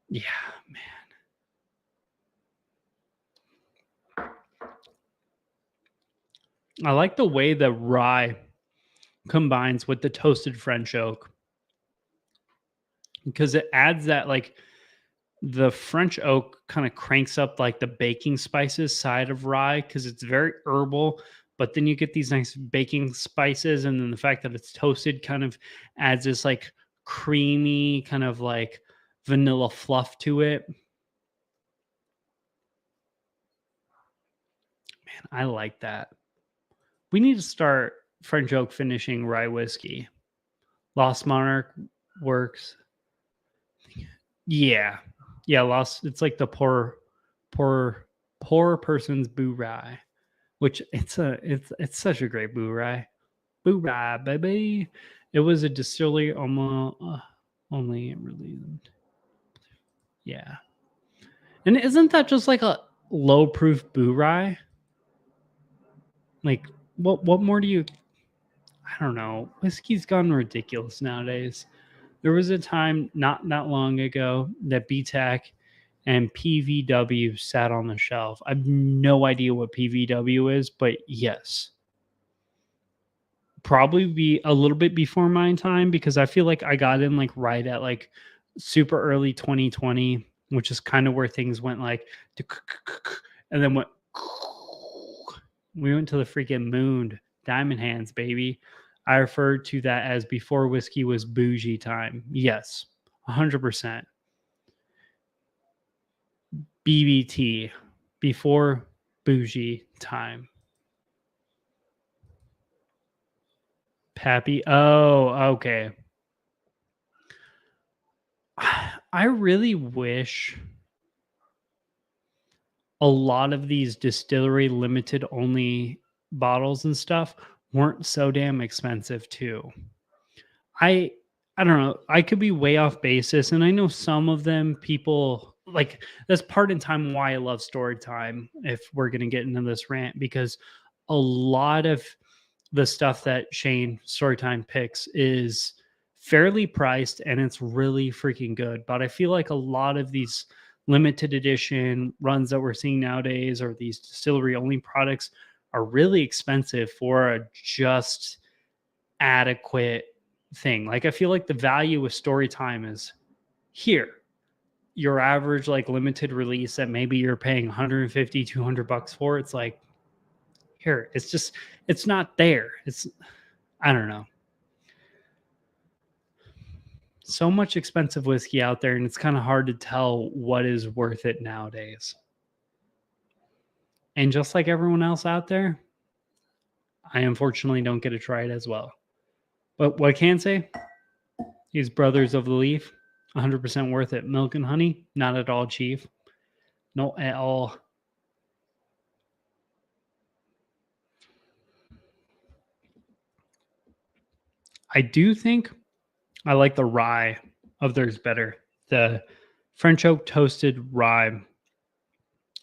Yeah, man. I like the way the rye combines with the toasted French oak because it adds that, like, the French oak kind of cranks up like the baking spices side of rye because it's very herbal, but then you get these nice baking spices, and then the fact that it's toasted kind of adds this like creamy kind of like vanilla fluff to it. Man, I like that. We need to start French oak finishing rye whiskey. Lost Monarch works. Yeah. Yeah, Lost, it's like the poor poor person's boo rye, which it's such a great boo rye. Boo rye, baby. It was a distillery almost only really, yeah. And isn't that just like a low proof boo rye? Like what more do you, I don't know. Whiskey's gone ridiculous nowadays. There was a time not that long ago that BTAC and PVW sat on the shelf. I have no idea what PVW is, but yes, probably be a little bit before my time because I feel like I got in like right at like super early 2020, which is kind of where things went like, and then we went to the freaking moon, diamond hands, baby. I refer to that as before whiskey was bougie time. Yes, 100%. BBT, before bougie time. Pappy. Oh, okay. I really wish a lot of these distillery limited only bottles and stuff weren't so damn expensive too. I I don't know. I could be way off basis, and I know some of them people like that's part in time why I love story time. If we're gonna get into this rant, because a lot of the stuff that Shane Storytime picks is fairly priced and it's really freaking good. But I feel like a lot of these limited edition runs that we're seeing nowadays or these distillery only products are really expensive for a just adequate thing. Like I feel like the value with story time is here. Your average like limited release that maybe you're paying 150 $200 for, it's like here. It's not there. It's, I don't know. So much expensive whiskey out there and it's kind of hard to tell what is worth it nowadays. And just like everyone else out there, I unfortunately don't get to try it as well. But what I can say, these Brothers of the Leaf, 100% worth it. Milk and Honey, not at all cheap. No, at all. I do think I like the rye of theirs better. The French oak toasted rye,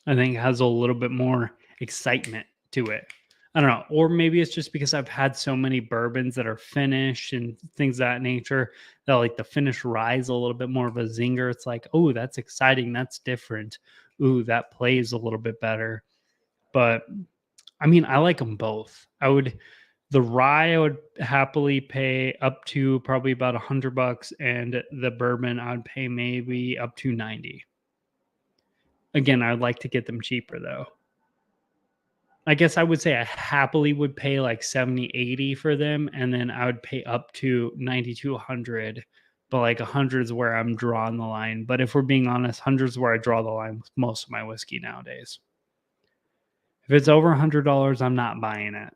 I think, has a little bit more excitement to it. I don't know. Or maybe it's just because I've had so many bourbons that are finished and things of that nature that like the finished rye is a little bit more of a zinger. It's like, oh, that's exciting. That's different. Ooh, that plays a little bit better. But I mean, I like them both. The rye I would happily pay up to probably about $100, and the bourbon I would pay maybe up to 90. Again, I'd like to get them cheaper though. I guess I would say I happily would pay like 70, 80 for them, and then I would pay up to 90 to 100. But like 100 is where I'm drawing the line. But if we're being honest, 100 is where I draw the line with most of my whiskey nowadays. If it's over $100, I'm not buying it.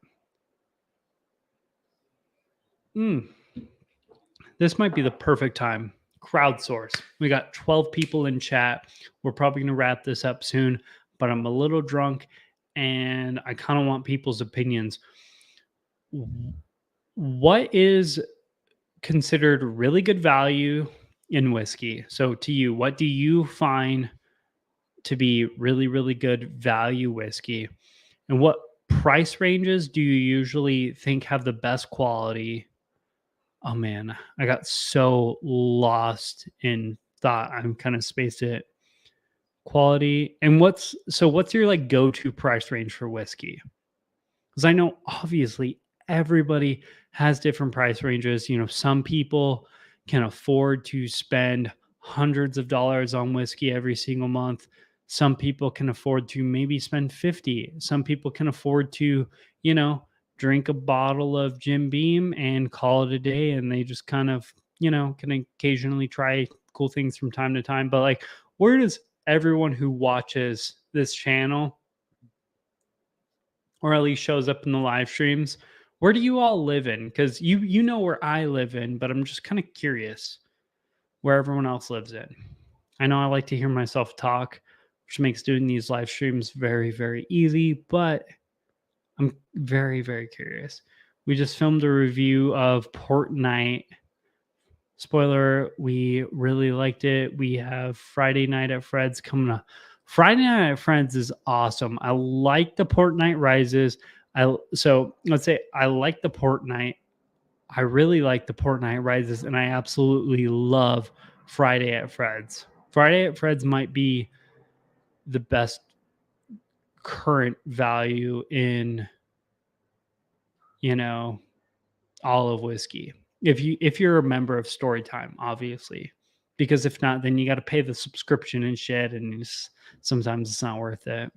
This might be the perfect time. Crowdsource. We got 12 people in chat. We're probably going to wrap this up soon, but I'm a little drunk and I kind of want people's opinions. What is considered really good value in whiskey? So, to you, what do you find to be really, really good value whiskey? And what price ranges do you usually think have the best quality? Oh man, I got so lost in thought. I'm kind of spaced it. Quality. And what's your like go-to price range for whiskey? Because I know obviously everybody has different price ranges. You know, some people can afford to spend hundreds of dollars on whiskey every single month. Some people can afford to maybe spend 50. Some people can afford to, you know, drink a bottle of Jim Beam and call it a day. And they just kind of, you know, can occasionally try cool things from time to time. But like, where does everyone who watches this channel or at least shows up in the live streams, where do you all live in? Because you know where I live in, but I'm just kind of curious where everyone else lives in. I know I like to hear myself talk, which makes doing these live streams very, very easy, but I'm very, very curious. We just filmed a review of Port Night. Spoiler, we really liked it. We have Friday Night at Fred's coming up. Friday Night at Fred's is awesome. I like the Port Night Rises. So let's say I like the Port Night. I really like the Port Night Rises, and I absolutely love Friday at Fred's. Friday at Fred's might be the best current value in, you know, all of whiskey. If you're a member of Storytime, obviously. Because if not, then you got to pay the subscription and shit, and sometimes it's not worth it.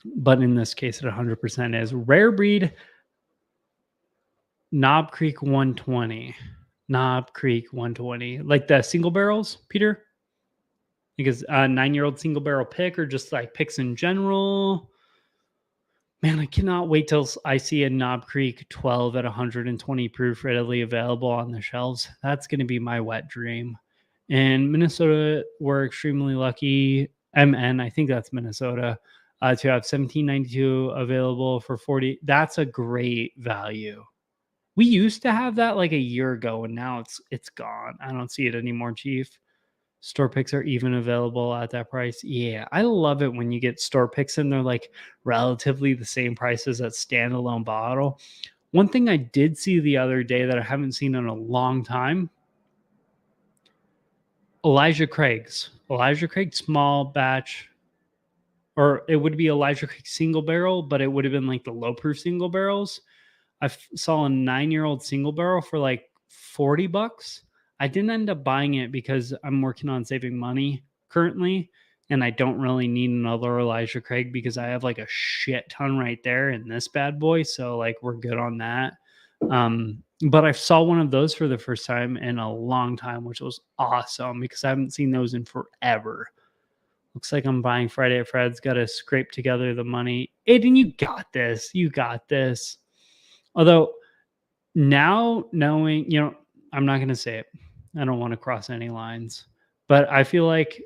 But in this case, it 100% is. Rare Breed Knob Creek 120. Knob Creek 120. Like the single barrels, Peter? Because a 9-year-old single barrel pick or just like picks in general. Man, I cannot wait till I see a Knob Creek 12 at 120 proof readily available on the shelves. That's going to be my wet dream. In Minnesota, we're extremely lucky. MN, I think that's Minnesota, to have 1792 available for 40. That's a great value. We used to have that like a year ago, and now it's gone. I don't see it anymore, Chief. Store picks are even available at that price. Yeah, I love it when you get store picks and they're like relatively the same price as that standalone bottle. One thing I did see the other day that I haven't seen in a long time, Elijah Craig small batch, or it would be Elijah Craig single barrel, but it would have been like the low proof single barrels. Saw a 9-year-old single barrel for like $40. I didn't end up buying it because I'm working on saving money currently, and I don't really need another Elijah Craig because I have like a shit ton right there in this bad boy. So like we're good on that. But I saw one of those for the first time in a long time, which was awesome because I haven't seen those in forever. Looks like I'm buying Friday at Fred's. Got to scrape together the money. Aiden, you got this. You got this. Although now knowing, you know, I'm not going to say it. I don't want to cross any lines, but I feel like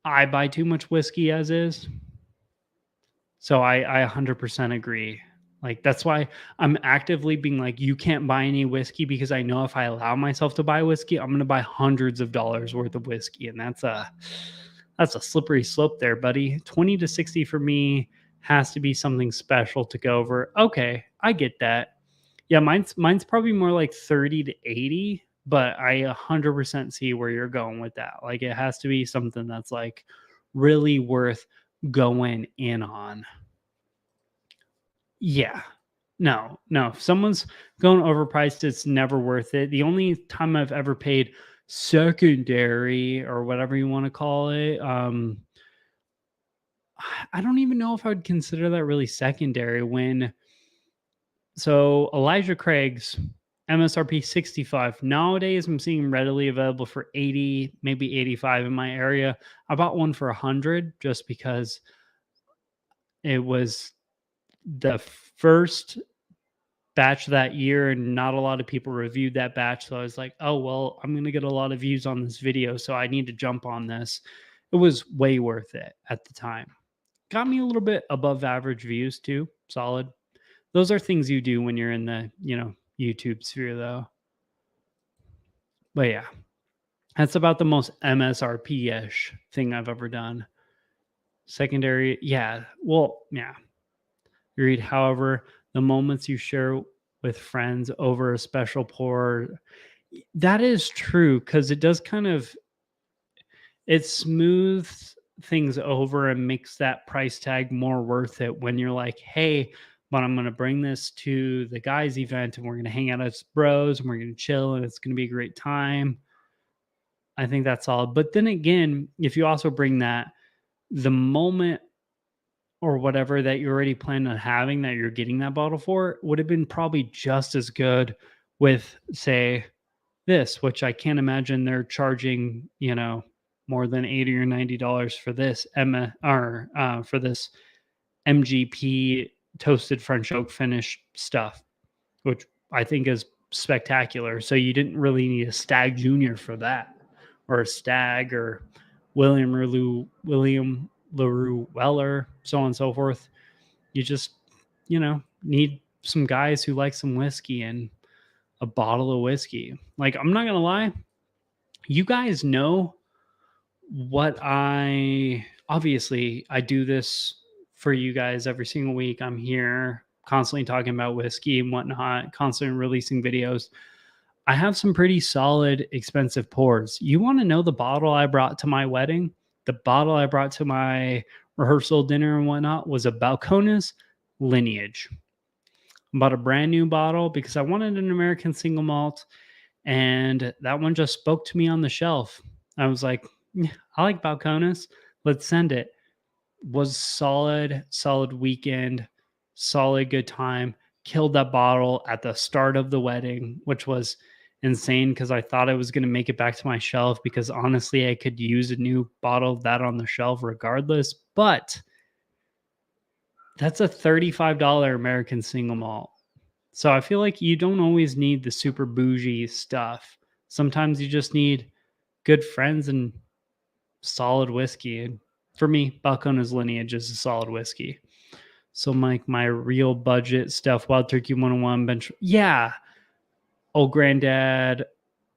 I buy too much whiskey as is. So I 100% agree. Like, that's why I'm actively being like, you can't buy any whiskey, because I know if I allow myself to buy whiskey, I'm going to buy hundreds of dollars worth of whiskey. And that's a slippery slope there, buddy. 20 to 60 for me has to be something special to go over. Okay, I get that. Yeah, mine's probably more like 30 to 80, but I 100% see where you're going with that. Like, it has to be something that's like really worth going in on. Yeah. No, no. If someone's going overpriced, it's never worth it. The only time I've ever paid secondary, or whatever you want to call it, I don't even know if I would consider that really secondary. So Elijah Craig's MSRP 65. Nowadays I'm seeing readily available for 80, maybe 85 in my area. I bought one for 100 just because it was the first batch that year and not a lot of people reviewed that batch. So I was like, oh, well, I'm going to get a lot of views on this video, so I need to jump on this. It was way worth it at the time. Got me a little bit above average views too. Solid. Those are things you do when you're in the, YouTube sphere though. But yeah, that's about the most MSRP-ish thing I've ever done. Secondary, yeah. Well, yeah. Agreed. However, the moments you share with friends over a special pour, that is true, because it does it smooths things over and makes that price tag more worth it when you're like, hey, but I'm going to bring this to the guys event and we're going to hang out as bros and we're going to chill and it's going to be a great time. I think that's all. But then again, if you also bring that, the moment or whatever that you already planned on having that you're getting that bottle for would have been probably just as good with, say, this, which I can't imagine they're charging, more than $80 or $90 for this for this MGP toasted French oak finish stuff, which I think is spectacular. So you didn't really need a Stag Junior for that, or a Stag, or William LaRue Weller, so on and so forth. You just, need some guys who like some whiskey and a bottle of whiskey. Like, I'm not gonna lie, you guys know what obviously I do this for you guys every single week. I'm here constantly talking about whiskey and whatnot, constantly releasing videos. I have some pretty solid, expensive pours. You want to know the bottle I brought to my wedding? The bottle I brought to my rehearsal dinner and whatnot was a Balcones Lineage. I bought a brand new bottle because I wanted an American single malt, and that one just spoke to me on the shelf. I was like, yeah, I like Balcones. Let's send it. Was solid weekend, solid good time. Killed that bottle at the start of the wedding, which was insane because I thought I was going to make it back to my shelf, because honestly, I could use a new bottle of that on the shelf regardless. But that's a $35 American single malt. So I feel like you don't always need the super bougie stuff. Sometimes you just need good friends and solid whiskey. And for me, Balcones Lineage is a solid whiskey. So my real budget stuff, Wild Turkey 101, bench, yeah. Old Granddad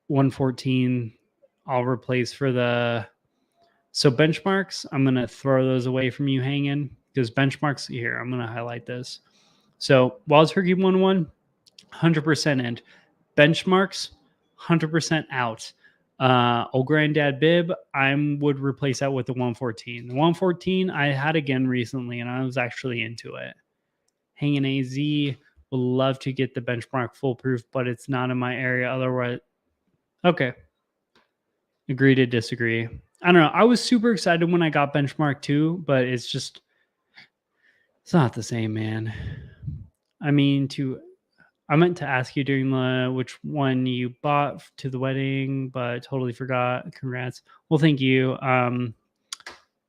114, I'll replace for the. So benchmarks, I'm going to throw those away from you hanging, because benchmarks here, I'm going to highlight this. So Wild Turkey 101, 100% in. Benchmarks, 100% out. Old Granddad Bib, I would replace that with the 114. The 114 I had again recently, and I was actually into it. Hanging AZ, would love to get the Benchmark foolproof, but it's not in my area. Otherwise, okay. Agree to disagree. I don't know. I was super excited when I got Benchmark too, but it's not the same, man. I mean, I meant to ask you during which one you bought to the wedding, but totally forgot. Congrats. Well, thank you.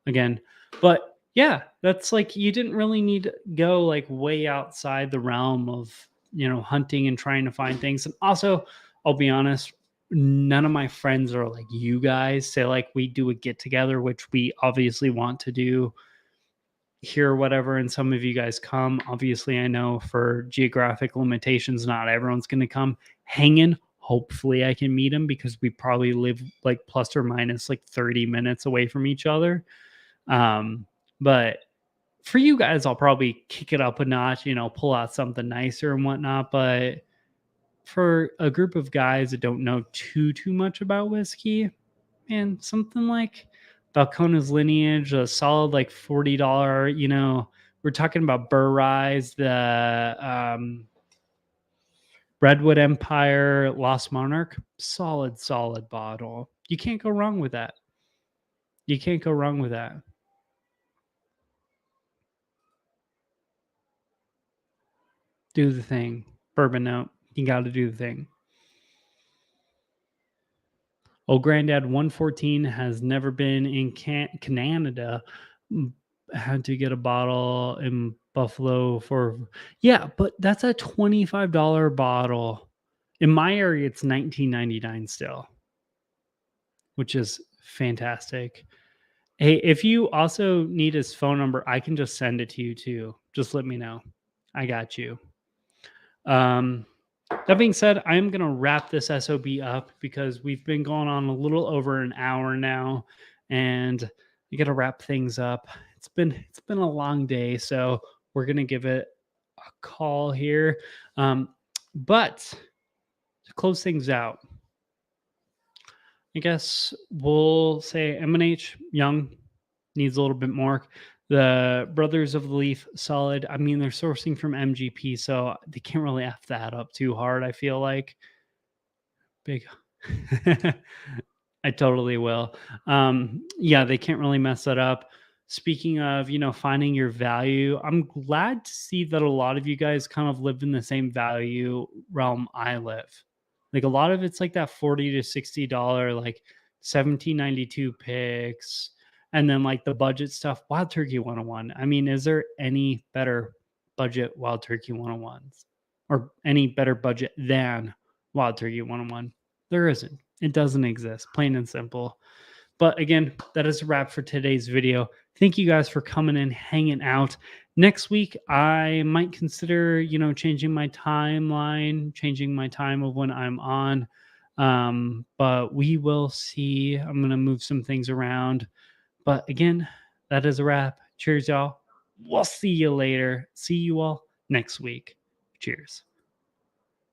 Again, but yeah, that's like, you didn't really need to go like way outside the realm of, hunting and trying to find things. And also, I'll be honest, none of my friends are like you guys. Say like we do a get together, which we obviously want to do. here or whatever, and some of you guys come. Obviously, I know for geographic limitations, not everyone's going to come. Hanging. Hopefully, I can meet them because we probably live like plus or minus like 30 minutes away from each other. But for you guys, I'll probably kick it up a notch, pull out something nicer and whatnot. But for a group of guys that don't know too much about whiskey, man, something like Balcones Lineage, a solid like $40, we're talking about Burr Rise, the Redwood Empire, Lost Monarch, solid bottle. You can't go wrong with that. You can't go wrong with that. Do the thing. Bourbon note. You got to do the thing. Old Granddad 114 has never been in Canada. Had to get a bottle in Buffalo for, yeah, but that's a $25 bottle. In my area, it's $19.99 still, which is fantastic. Hey, if you also need his phone number, I can just send it to you too. Just let me know. I got you. That being said, I'm gonna wrap this SOB up because we've been going on a little over an hour now, and we gotta wrap things up. It's been a long day, so we're gonna give it a call here. But to close things out, I guess we'll say M&H Young needs a little bit more. The Brothers of the Leaf, solid. I mean, they're sourcing from MGP, so they can't really F that up too hard, I feel like. Big. I totally will. Yeah, they can't really mess that up. Speaking of, finding your value, I'm glad to see that a lot of you guys kind of live in the same value realm I live. Like a lot of it's like that $40 to $60, like 1792 picks, and then like the budget stuff, Wild Turkey 101. I mean, is there any better budget Wild Turkey 101s or any better budget than Wild Turkey 101? There isn't. It doesn't exist, plain and simple. But again, that is a wrap for today's video. Thank you guys for coming and hanging out. Next week, I might consider, changing my timeline, changing my time of when I'm on. But we will see. I'm going to move some things around. But again, that is a wrap. Cheers, y'all. We'll see you later. See you all next week. Cheers.